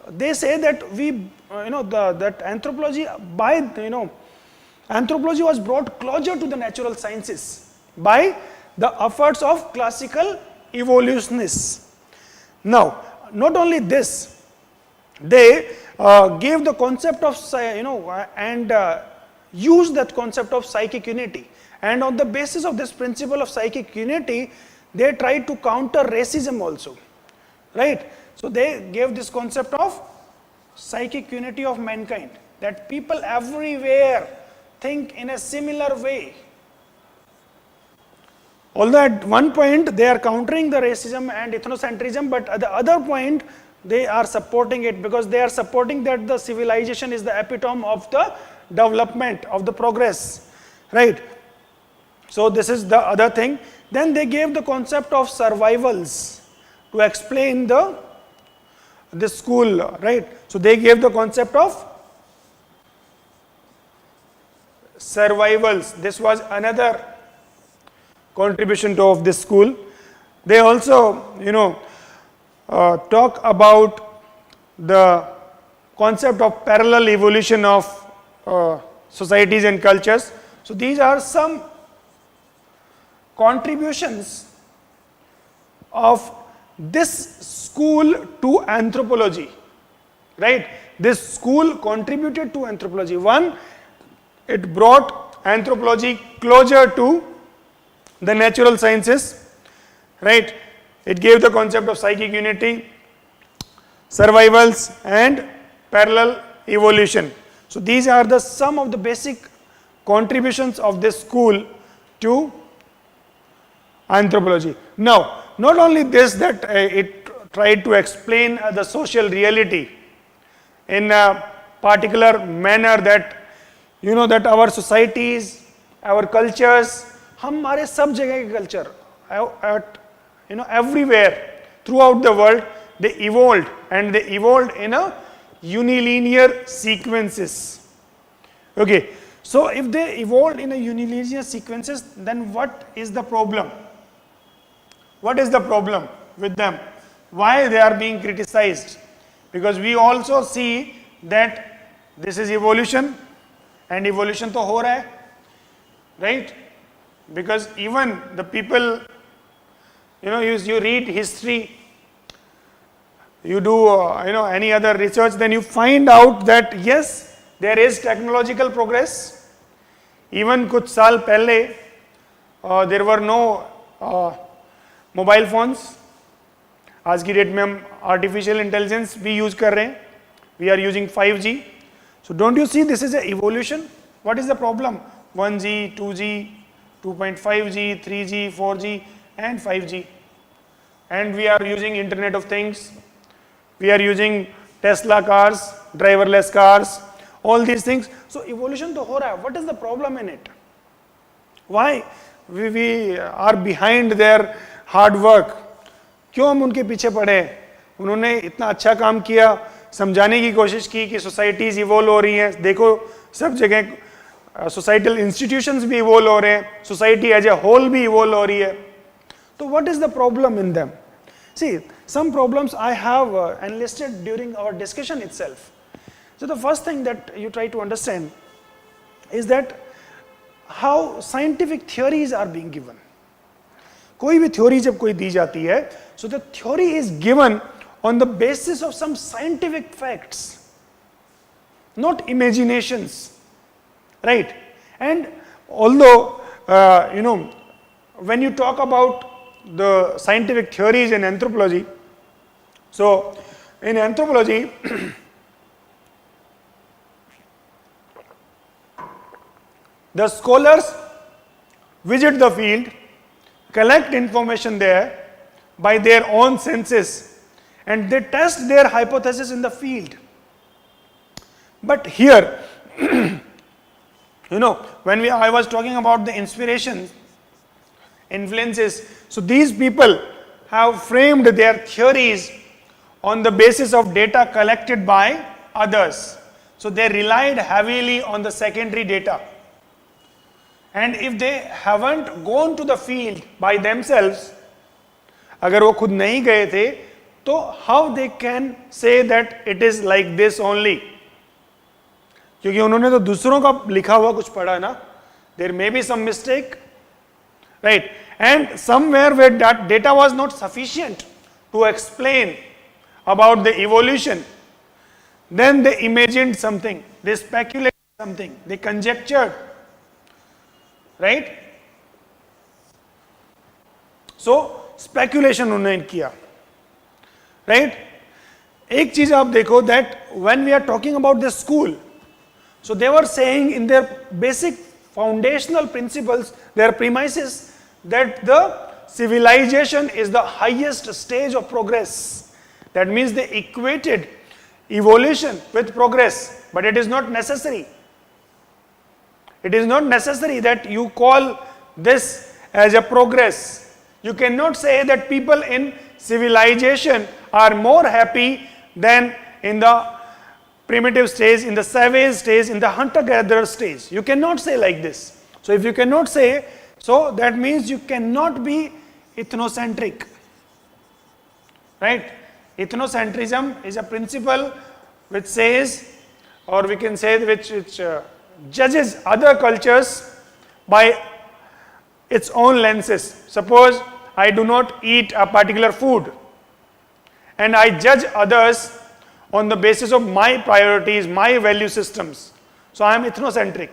S1: they say that that anthropology anthropology was brought closer to the natural sciences by the efforts of classical evolutionists. Now, not only this, they gave the concept of, used that concept of psychic unity. And on the basis of this principle of psychic unity, they tried to counter racism also, right? So they gave this concept of psychic unity of mankind, that people everywhere think in a similar way. Although at one point they are countering the racism and ethnocentrism, but at the other point they are supporting it, because they are supporting that the civilization is the epitome of the development, of the progress, right? So this is the other thing. Then they gave the concept of survivals to explain this school, right? So they gave the concept of survivals. This was another contribution of this school. They also, talk about the concept of parallel evolution of societies and cultures. So these are some contributions of this school to anthropology, right? This school contributed to anthropology. One, it brought anthropology closer to the natural sciences, right? It gave the concept of psychic unity, survivals, and parallel evolution. So these are the some of the basic contributions of this school to anthropology. Now, not only this, that it tried to explain the social reality in a particular manner, that that our societies, our cultures, हमारे सब जगह के culture, at everywhere throughout the world, they evolved, and they evolved in a unilinear sequences. Okay, so if they evolved in a unilinear sequences, then what is the problem? What is the problem with them? Why they are being criticized? Because we also see that this is evolution, and evolution to ho raha hai, right? Because even the people, you read history, you do any other research, then you find out that yes, there is technological progress. Even kuch saal pehle there were no mobile phones. आज की date में हम artificial intelligence भी use कर रहे हैं. We are using 5G. So don't you see this is a evolution? What is the problem? 1G, 2G, 2.5G, 3G, 4G and 5G, and we are using Internet of Things, we are using Tesla cars, driverless cars, all these things. So evolution to ho raha hai. What is the problem in it? Why we are behind their hard work? क्यों हम उनके पीछे पड़े? उन्होंने इतना अच्छा काम किया, समझाने की कोशिश की कि सोसाइटीज इवोल्व हो रही हैं. देखो सब जगह सोसाइटल इंस्टीट्यूशंस भी इवोल्व हो रहे हैं, सोसाइटी एज ए होल भी इवोल्व हो रही है. तो what is the problem in them? See, some problems I have enlisted during our discussion itself. So the first thing that you try to understand is that how scientific theories are being given. कोई भी theory जब कोई दी जाती है, so the theory is given on the basis of some scientific facts, not imaginations, right? And although when you talk about the scientific theories in anthropology, so in anthropology the scholars visit the field, collect information there by their own senses, and they test their hypothesis in the field. But here, when I was talking about the inspiration, influences, so these people have framed their theories on the basis of data collected by others. So they relied heavily on the secondary data. and if they haven't gone to the field by themselves, अगर वो खुद नहीं गए थे, तो how they can say that it is like this only? क्योंकि उन्होंने तो दूसरों का लिखा हुआ कुछ पढ़ा ना. There may be some mistake, right? And somewhere where that data was not sufficient to explain about the evolution, then they imagined something, they speculated something, they conjectured, right? So speculation उन्होंने किया, right? एक चीज आप देखो that when we are talking about this school, so they were saying in their basic foundational principles, their premises, that the civilization is the highest stage of progress. That means they equated evolution with progress, but it is not necessary. It is not necessary that you call this as a progress. You cannot say that people in civilization are more happy than in the primitive stage, in the savage stage, in the hunter-gatherer stage. You cannot say like this. So if you cannot say, so that means you cannot be ethnocentric, right? Ethnocentrism is a principle which says, or we can say which judges other cultures by its own lenses. Suppose I do not eat a particular food and I judge others on the basis of my priorities, my value systems. So I am ethnocentric.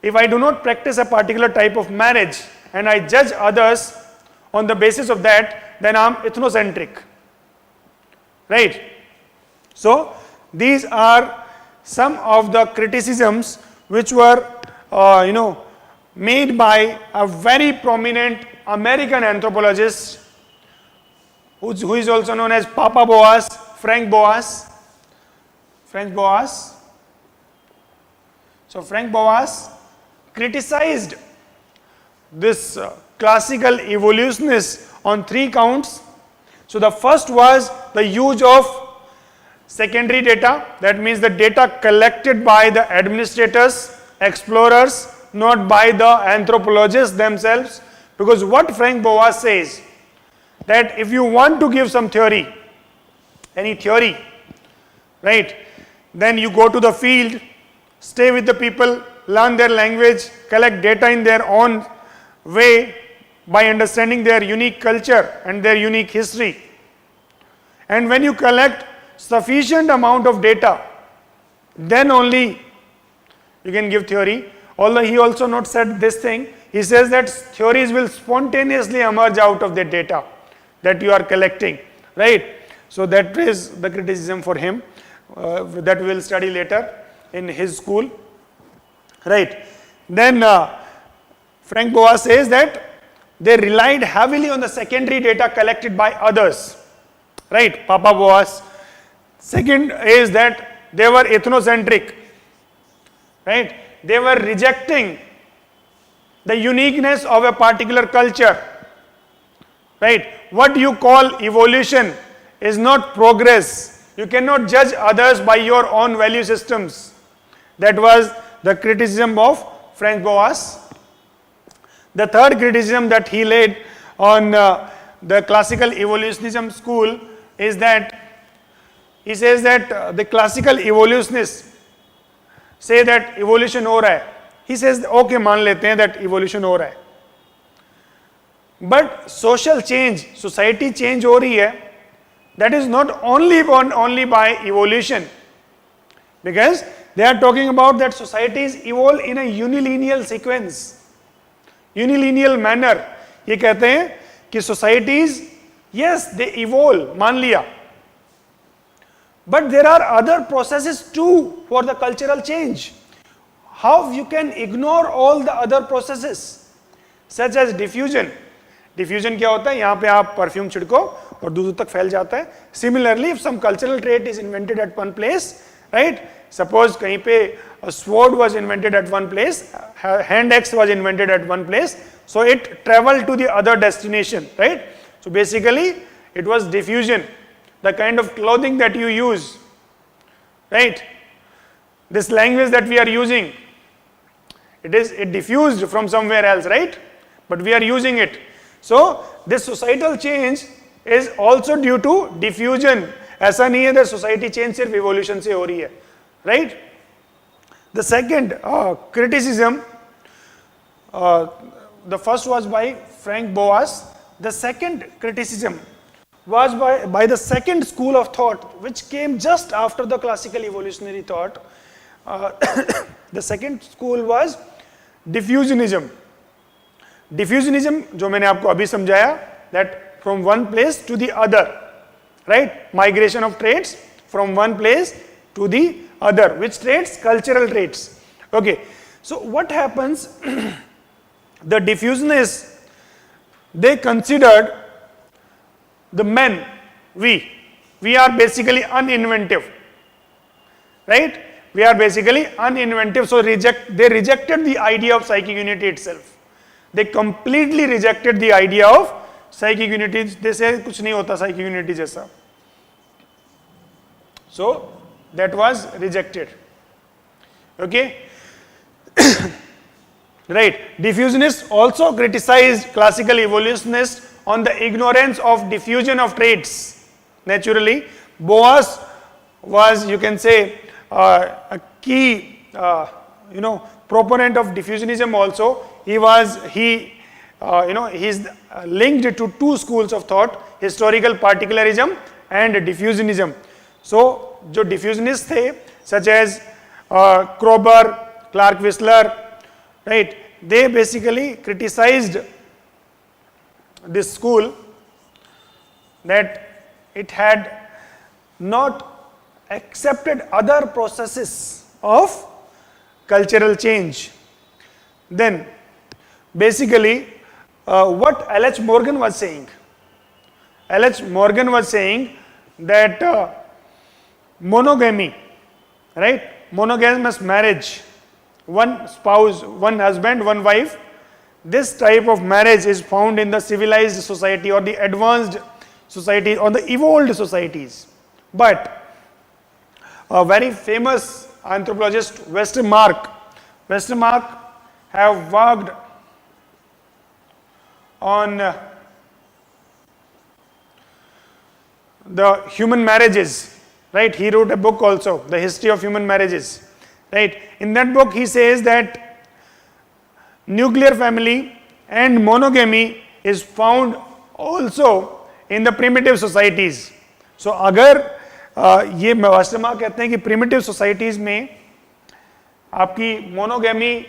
S1: If I do not practice a particular type of marriage and I judge others on the basis of that, then I am ethnocentric. Right? So these are some of the criticisms which were made by a very prominent American anthropologist who is also known as Papa Boas, Frank Boas. So Frank Boas criticized this classical evolutionists on 3 counts. So the first was the use of secondary data, that means the data collected by the administrators, explorers, not by the anthropologists themselves. Because what Frank Boas says, that if you want to give some theory, any theory, right, then you go to the field, stay with the people, learn their language, collect data in their own way by understanding their unique culture and their unique history. And when you collect sufficient amount of data, then only you can give theory. Although he also not said this thing, he says that theories will spontaneously emerge out of the data that you are collecting, right? So that is the criticism for him that we will study later in his school, right? Then Frank Boas says that they relied heavily on the secondary data collected by others, right? Papa Boas. Second is that they were ethnocentric, right? They were rejecting the uniqueness of a particular culture, right? What you call evolution is not progress. You cannot judge others by your own value systems. That was the criticism of Frank Boas. The third criticism that he laid on the classical evolutionism school is that he says that the classical evolutionists say that evolution हो रहा है. He says, okay, मान लेते हैं that evolution हो रहा है. But social change, society change हो रही है, that is not only by evolution, because they are talking about that societies evolve in a unilineal sequence, unilineal manner. ये कहते हैं कि societies, yes, they evolve, मान लिया, but there are other processes too for the cultural change. How you can ignore all the other processes, such as diffusion. Diffusion क्या होता है? यहाँ पे आप परफ्यूम छिड़को और दूर तक फैल जाता है. Similarly, if some cultural trait is invented at one place, right? Suppose कहीं पे a sword was invented at one place, hand axe was invented at one place, so it traveled to the other destination, right? So basically, it was diffusion, the kind of clothing that you use, right? This language that we are using, it diffused from somewhere else, right? But we are using it. So this societal change is also due to diffusion. ऐसा नहीं है that society change सिर्फ evolution से हो रही है, right? The second criticism, the first was by Frank Boas. The second criticism was by the second school of thought, which came just after the classical evolutionary thought. The second school was diffusionism. Diffusionism, जो मैंने आपको अभी समझाया, that from one place to the other, right? Migration of traits from one place to the other. Which traits? Cultural traits. Okay. So what happens? The diffusionists, they considered the men, we are basically uninventive, right? We are basically uninventive. So they rejected the idea of psychic unity itself. They completely rejected the idea of psychic unity. They say कुछ नहीं होता psychic unity जैसा. So that was rejected. Okay. Right. Diffusionists also criticized classical evolutionists on the ignorance of diffusion of traits. Naturally, Boas was, you can say, a key, proponent of diffusionism also. He's linked to two schools of thought, historical particularism and diffusionism. So, जो diffusionists थे, such as Kroeber, Clark Whistler, right? They basically criticized this school that it had not accepted other processes of cultural change. Then, basically, what L.H. Morgan was saying. L.H. Morgan was saying that monogamy, right? Monogamous marriage, one spouse, one husband, one wife. This type of marriage is found in the civilized society or the advanced society or the evolved societies. But a very famous anthropologist, Westermarck have worked on the human marriages, right? He wrote a book also, The History of Human Marriages, right? In that book he says that nuclear family and monogamy is found also in the primitive societies. So अगर ये Westermarck कहते हैं कि primitive societies में आपकी monogamy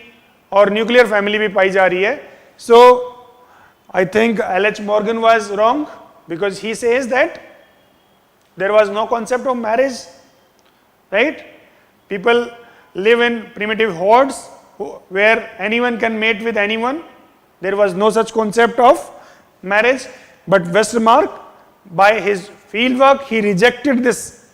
S1: और nuclear family भी पाई जा रही है, so I think L.H. Morgan was wrong because he says that there was no concept of marriage, right? People live in primitive hordes where anyone can mate with anyone. There was no such concept of marriage. But Westermarck, by his fieldwork, he rejected this,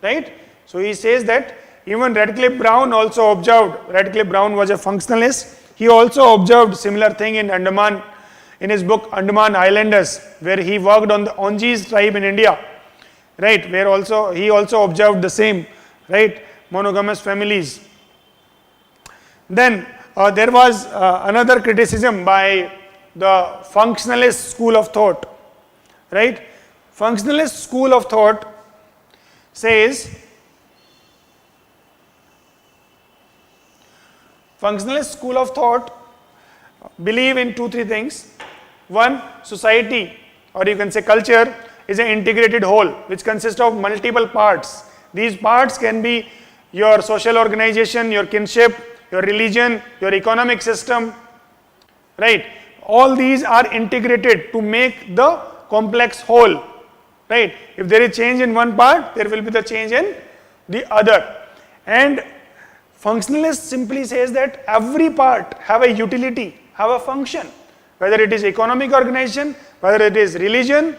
S1: right? So he says that even Radcliffe Brown also observed. Radcliffe Brown was a functionalist. He also observed similar thing in Andaman, in his book Andaman Islanders, where he worked on the Ongees tribe in India, right? Where also he also observed the same, right? Monogamous families. Then there was another criticism by the functionalist school of thought, right? Functionalist school of thought says, functionalist school of thought believe in 2-3 things. One, society, or you can say culture, is an integrated whole which consists of multiple parts. These parts can be your social organization, your kinship, your religion, your economic system, right? All these are integrated to make the complex whole, right? If there is change in one part, there will be the change in the other. And functionalist simply says that every part have a utility, have a function, whether it is economic organization, whether it is religion,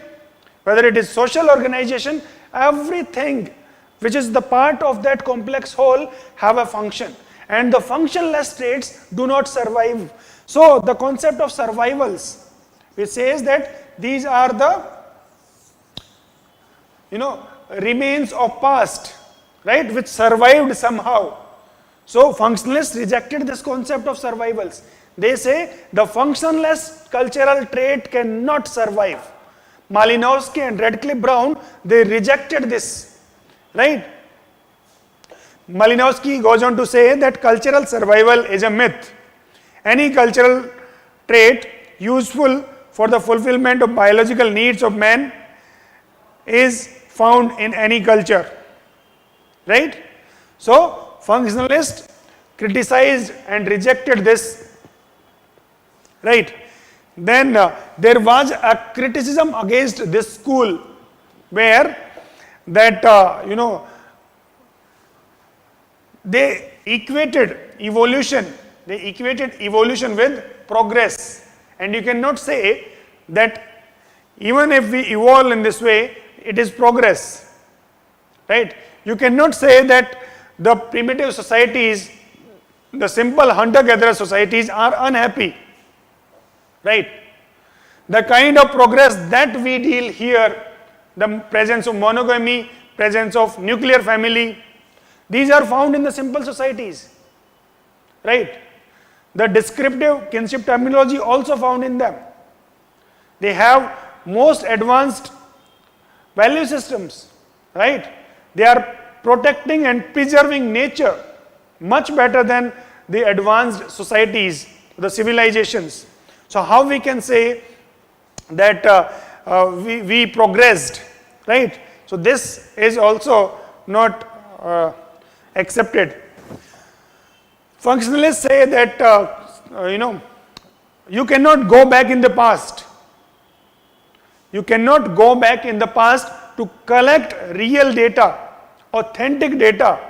S1: whether it is social organization, everything which is the part of that complex whole have a function. And the functionless traits do not survive. So the concept of survivals, which says that these are the remains of past, right, which survived somehow. So functionalists rejected this concept of survivals. They say the functionalist cultural trait cannot survive. Malinowski and Radcliffe Brown, they rejected this, right? Malinowski goes on to say that cultural survival is a myth. Any cultural trait useful for the fulfillment of biological needs of man is found in any culture, right? So functionalists criticized and rejected this, right? Then there was a criticism against this school where that they equated evolution with progress, and you cannot say that even if we evolve in this way, it is progress, right? You cannot say that the primitive societies, the simple hunter-gatherer societies are unhappy, right? The kind of progress that we deal here, the presence of monogamy, presence of nuclear family, these are found in the simple societies, right? The descriptive kinship terminology also found in them. They have most advanced value systems, right? They are protecting and preserving nature much better than the advanced societies, the civilizations. So how we can say that we progressed, right? So this is also not accepted. Functionalists say that you cannot go back in the past. You cannot go back in the past to collect real data, authentic data,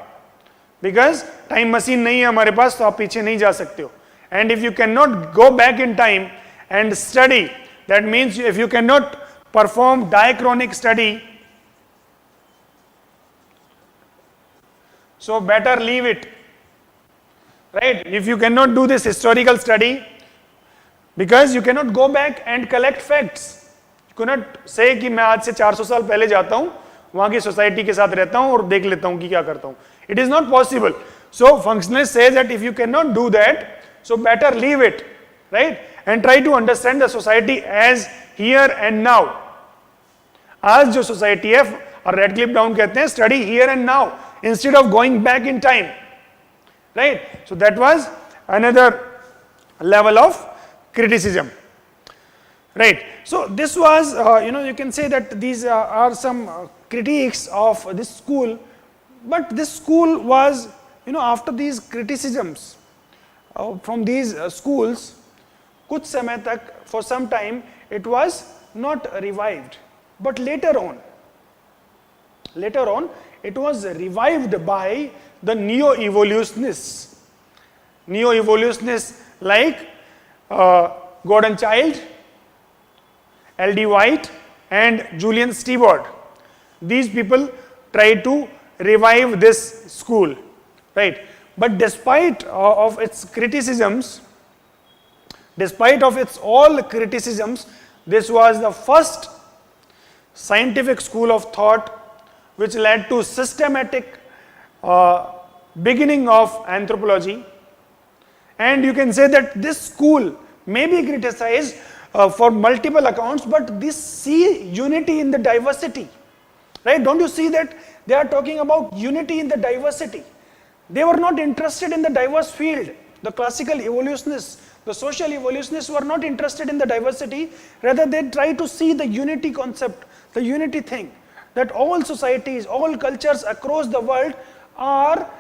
S1: because time machine नहीं है हमारे पास, तो आप पीछे नहीं जा सकते हो. And if you cannot go back in time and study, that means if you cannot perform diachronic study, so better leave it, right? If you cannot do this historical study, because you cannot go back and collect facts. You cannot say कि मैं आज से 400 साल पहले जाता हूँ, वहाँ की सोसाइटी के साथ रहता हूँ और देख लेता हूँ कि क्या करता हूँ. It is not possible. So functionalists say that if you cannot do that, so better leave it, right? And try to understand the society as here and now. आज जो society है, और Radcliffe Brown कहते हैं study here and now instead of going back in time, right? So that was another level of criticism, right? So this was, you can say that these are some critiques of this school, but this school was, after these criticisms from these schools, kuch samay tak, for some time, it was not revived. But later on, it was revived by the neo-evolutionists. Neo-evolutionists like Gordon Childe, L.D. White, and Julian Stewart. These people tried to revive this school, right? But despite of its criticisms, despite of its all criticisms, this was the first scientific school of thought which led to systematic beginning of anthropology. And you can say that this school may be criticized for multiple accounts, but this see unity in the diversity, right? Don't you see that they are talking about unity in the diversity? They were not interested in the diverse field. The classical evolutionists, the social evolutionists were not interested in the diversity. Rather, they try to see the unity concept, the unity thing, that all societies, all cultures across the world are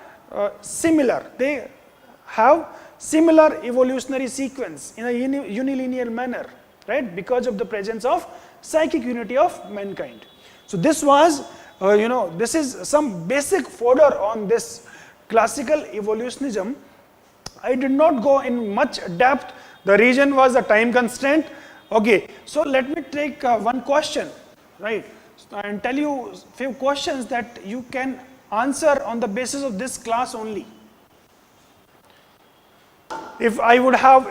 S1: similar. They have similar evolutionary sequence in a unilinear manner, right? Because of the presence of psychic unity of mankind. So this was, this is some basic fodder on this classical evolutionism. I did not go in much depth. The reason was the time constraint. Okay, so let me take one question, right? And tell you few questions that you can answer on the basis of this class only. If I would have,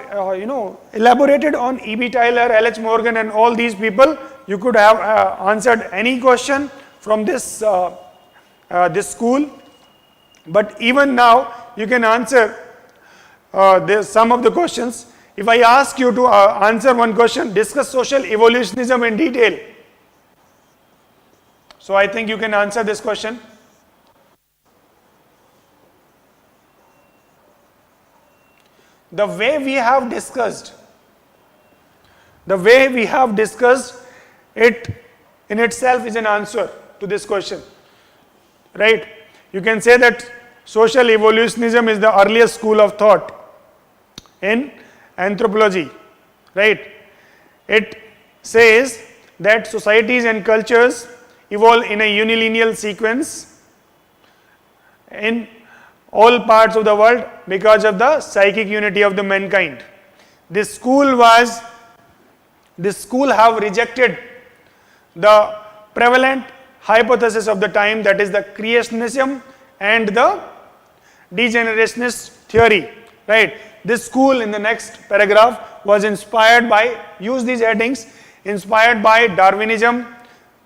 S1: elaborated on E.B. Tylor, L.H. Morgan and all these people, you could have answered any question from this, this school. But even now, you can answer some of the questions. If I ask you to answer one question, discuss social evolutionism in detail. So I think you can answer this question. The way we have discussed it in itself is an answer to this question, right? You can say that social evolutionism is the earliest school of thought in anthropology, right? It says that societies and cultures evolve in a unilinear sequence in all parts of the world because of the psychic unity of the mankind. This school have rejected the prevalent hypothesis of the time, that is the creationism and the degenerationist theory, right? This school in the next paragraph was inspired by, use these headings, inspired by Darwinism,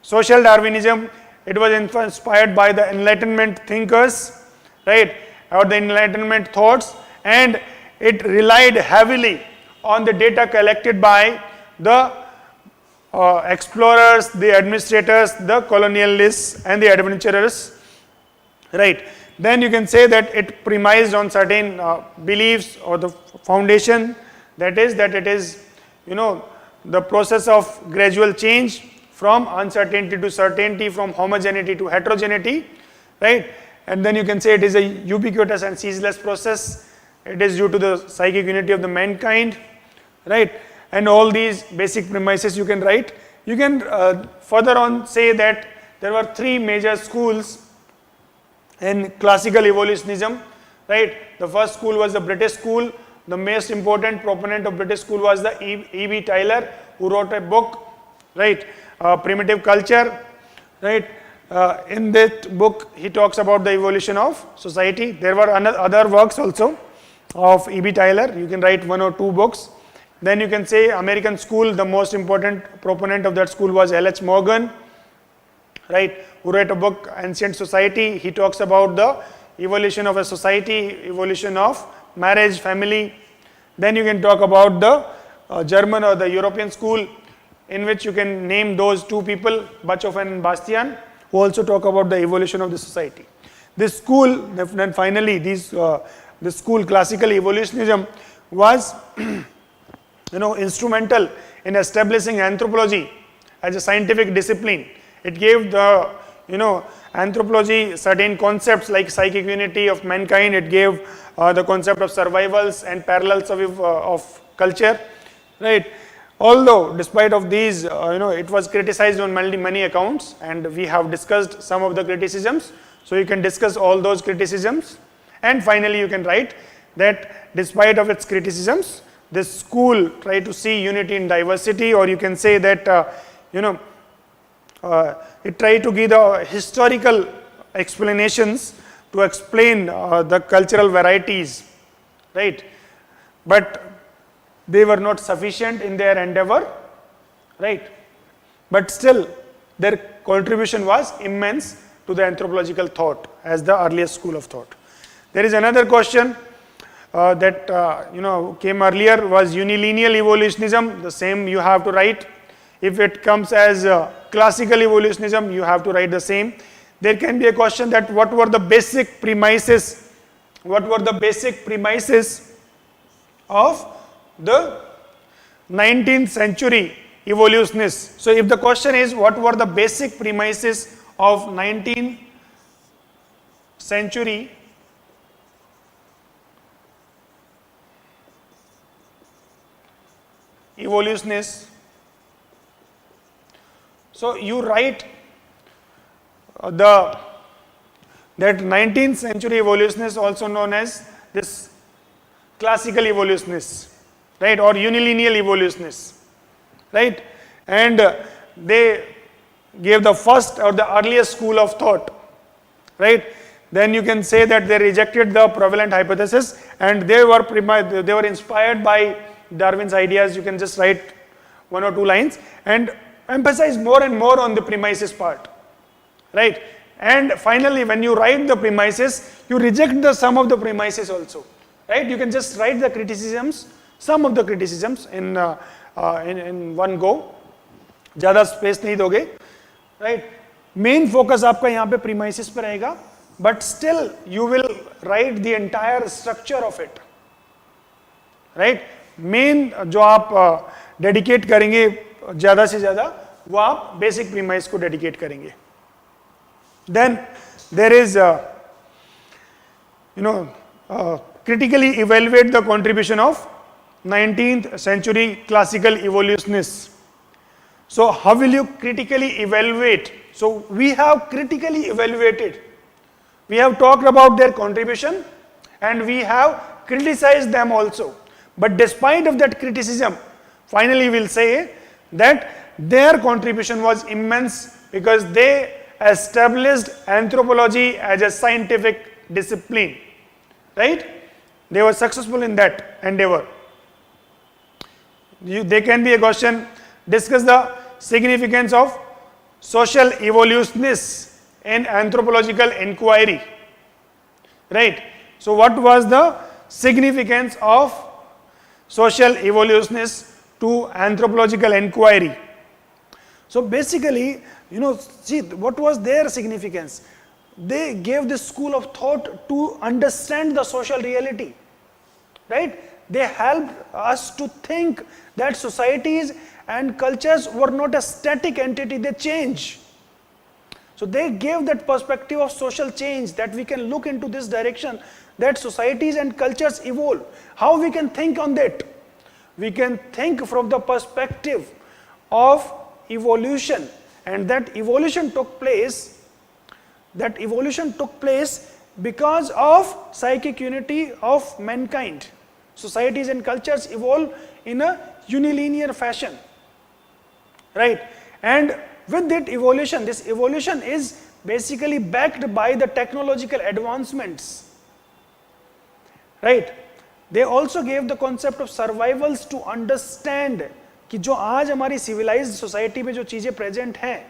S1: social Darwinism. It was inspired by the Enlightenment thinkers, right, or the Enlightenment thoughts, and it relied heavily on the data collected by the explorers, the administrators, the colonialists, and the adventurers, right? Then you can say that it premised on certain beliefs or the foundation, that it is, the process of gradual change from uncertainty to certainty, from homogeneity to heterogeneity, right? And then you can say it is a ubiquitous and ceaseless process. It is due to the psychic unity of the mankind, right? And all these basic premises you can write. You can further on say that there were three major schools in classical evolutionism, right? The first school was the British school. The most important proponent of British school was the E.B. Tylor, who wrote a book, right? Primitive Culture, right? In that book, he talks about the evolution of society. There were other works also of E.B. Tylor. You can write one or two books. Then you can say American school, the most important proponent of that school was L.H. Morgan, right, who wrote a book, Ancient Society. He talks about the evolution of a society, evolution of marriage, family. Then you can talk about the German or the European school, in which you can name those two people, Bachofen and Bastian, who also talk about the evolution of the society. This school, then finally, this school, classical evolutionism, was instrumental in establishing anthropology as a scientific discipline. It gave the anthropology certain concepts like psychic unity of mankind. It gave the concept of survivals and parallels of culture, right? Although despite of these, it was criticized on many accounts, and we have discussed some of the criticisms. So you can discuss all those criticisms, and finally you can write that despite of its criticisms, this school tried to see unity in diversity, or you can say that it tried to give the historical explanations to explain the cultural varieties, right? But they were not sufficient in their endeavor, right? But still, their contribution was immense to the anthropological thought as the earliest school of thought. There is another question that came earlier, was unilineal evolutionism. The same you have to write. If it comes as classical evolutionism, you have to write the same. There can be a question that what were the basic premises? What were the basic premises of the 19th century evolutionists? So if the question is what were the basic premises of 19th century evolutionists, so you write that 19th century evolutionists, also known as this classical evolutionists, right, or unilineal evolutionists, right, and they gave the first or the earliest school of thought, right. Then you can say that they rejected the prevalent hypothesis, and they were inspired by Darwin's ideas. You can just write one or two lines and emphasize more and more on the premises part, right. And finally, when you write the premises, you reject the sum of the premises also, right? You can just write the criticisms, some of the criticisms in one go. ज़्यादा space नहीं दोगे, right? Main focus आपका यहाँ पे premises पे रहेगा, but still you will write the entire structure of it, right? Main जो आप dedicate करेंगे ज़्यादा से ज़्यादा, वो आप basic premise को dedicate करेंगे. Then there is, critically evaluate the contribution of 19th century classical evolutionists. So how will you critically evaluate? So we have critically evaluated. We have talked about their contribution and we have criticized them also. But despite of that criticism, finally we'll say that their contribution was immense because they established anthropology as a scientific discipline, right? They were successful in that endeavor. There can be a question, discuss the significance of social evolutionists in anthropological inquiry, right? So what was the significance of social evolutionists to anthropological inquiry? So basically, see what was their significance? They gave this school of thought to understand the social reality, right? They helped us to think that societies and cultures were not a static entity, they change. So they gave that perspective of social change, that we can look into this direction, that societies and cultures evolve. How we can think on that? We can think from the perspective of evolution, and that evolution took place because of psychic unity of mankind. Societies and cultures evolve in a unilinear fashion, right? And with that evolution, this evolution is basically backed by the technological advancements, right? They also gave the concept of survivals to understand कि जो आज हमारी civilized society में जो चीजें present हैं,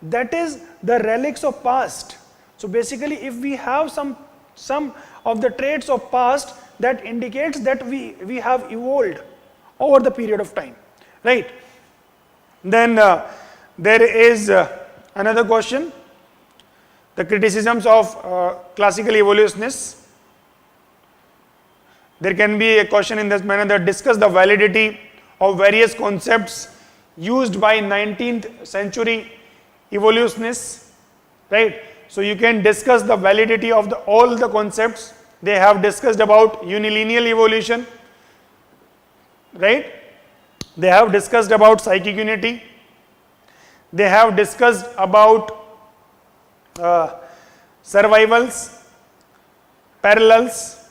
S1: that is the relics of past. So basically, if we have some of the traits of past, that indicates that we have evolved over the period of time, right? Then there is another question, the criticisms of classical evolutionists. There can be a question in this manner that discuss the validity of various concepts used by 19th century evolutionists, right? So you can discuss the validity of all the concepts. They have discussed about unilineal evolution, right? They have discussed about psychic unity. They have discussed about survivals, parallels,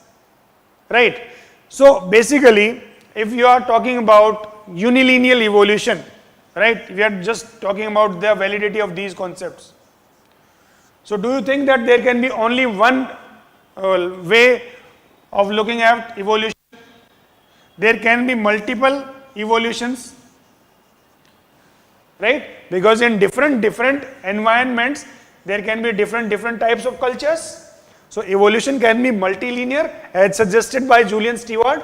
S1: right? So basically, if you are talking about unilineal evolution, right, we are just talking about the validity of these concepts. So do you think that there can be only one way of looking at evolution? There can be multiple evolutions, right? Because in different environments, there can be different types of cultures. So evolution can be multilinear, as suggested by Julian Stewart,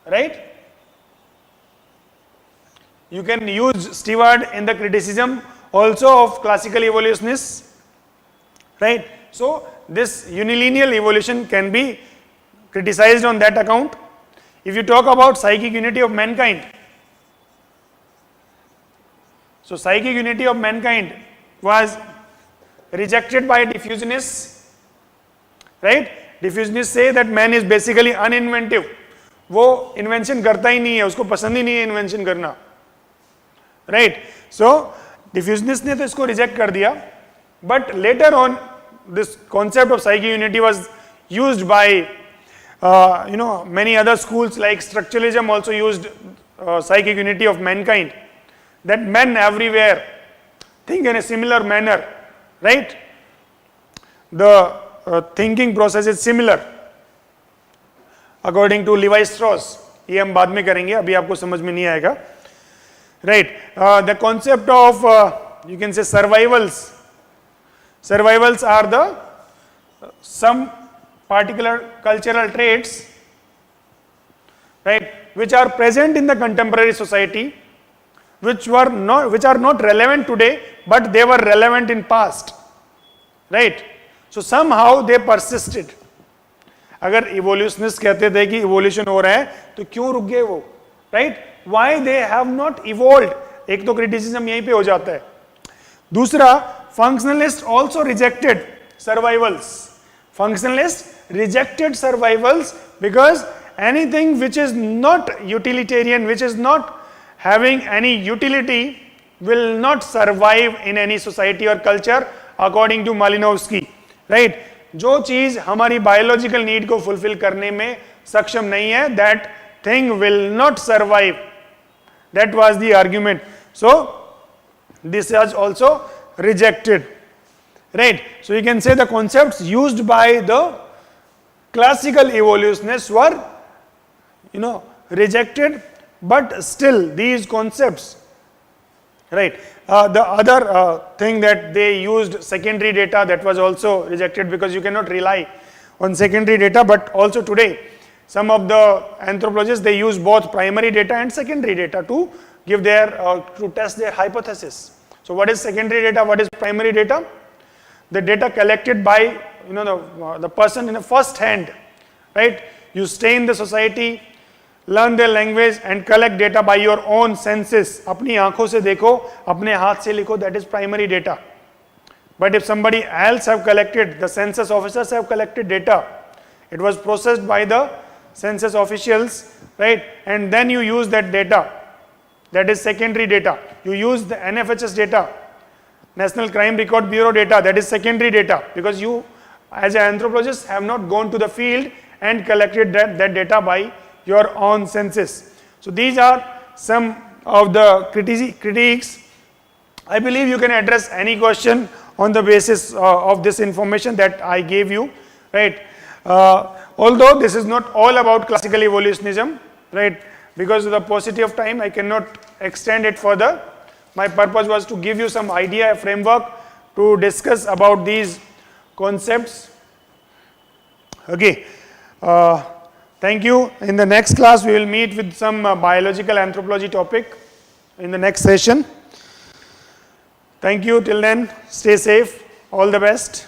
S1: right? You can use Stewart in the criticism also of classical evolutionists, right? So this unilineal evolution can be criticized on that account. If you talk about psychic unity of mankind, so psychic unity of mankind was rejected by diffusionists, right? Diffusionists say that man is basically uninventive. वो invention करता ही नहीं है, उसको पसंद ही नहीं है invention करना, right? So diffusionists ने तो इसको reject कर दिया, but later on this concept of psychic unity was used by many other schools, like structuralism also used psychic unity of mankind, that men everywhere think in a similar manner, right? The thinking process is similar according to Levi-Strauss. ये हम बाद में करेंगे, अभी आपको समझ में नहीं आएगा, right? The concept of you can say survivals. Survivals are the some particular cultural traits, right, which are present in the contemporary society, which are not relevant today, but they were relevant in past, right? So somehow they persisted. अगर evolutionists कहते थे कि evolution हो रहा है तो क्यों रुक गए वो, right? Why they have not evolved? एक तो criticism यहीं पे हो जाता है. दूसरा, functionalists also rejected survivals. Functionalists rejected survivals because anything which is not utilitarian, which is not having any utility, will not survive in any society or culture according to Malinowski, right? जो चीज हमारी biological need को fulfill करने में सक्षम नहीं है, that thing will not survive. That was the argument. So this is also rejected, right? So you can say the concepts used by the classical evolutionists were, rejected, but still these concepts, right? The other thing that they used secondary data, that was also rejected because you cannot rely on secondary data. But also today some of the anthropologists, they use both primary data and secondary data to give their to test their hypothesis. So what is secondary data, what is primary data? The data collected by the person in a first hand, right? You stay in the society, learn their language and collect data by your own senses. अपनी आंखों से देखो, अपने हाथ से लिखो, that is primary data. But if somebody else have collected, the census officers have collected data, it was processed by the census officials, right? And then you use that data, that is secondary data. You use the NFHS data, National Crime Record Bureau data, that is secondary data, because you as an anthropologist have not gone to the field and collected that data by your own senses. So these are some of the critiques. I believe you can address any question on the basis of this information that I gave you, right? Although this is not all about classical evolutionism, right? Because of the paucity of time, I cannot extend it further. My purpose was to give you some idea, a framework to discuss about these concepts. Okay. Thank you. In the next class, we will meet with some biological anthropology topic in the next session. Thank you. Till then, stay safe. All the best.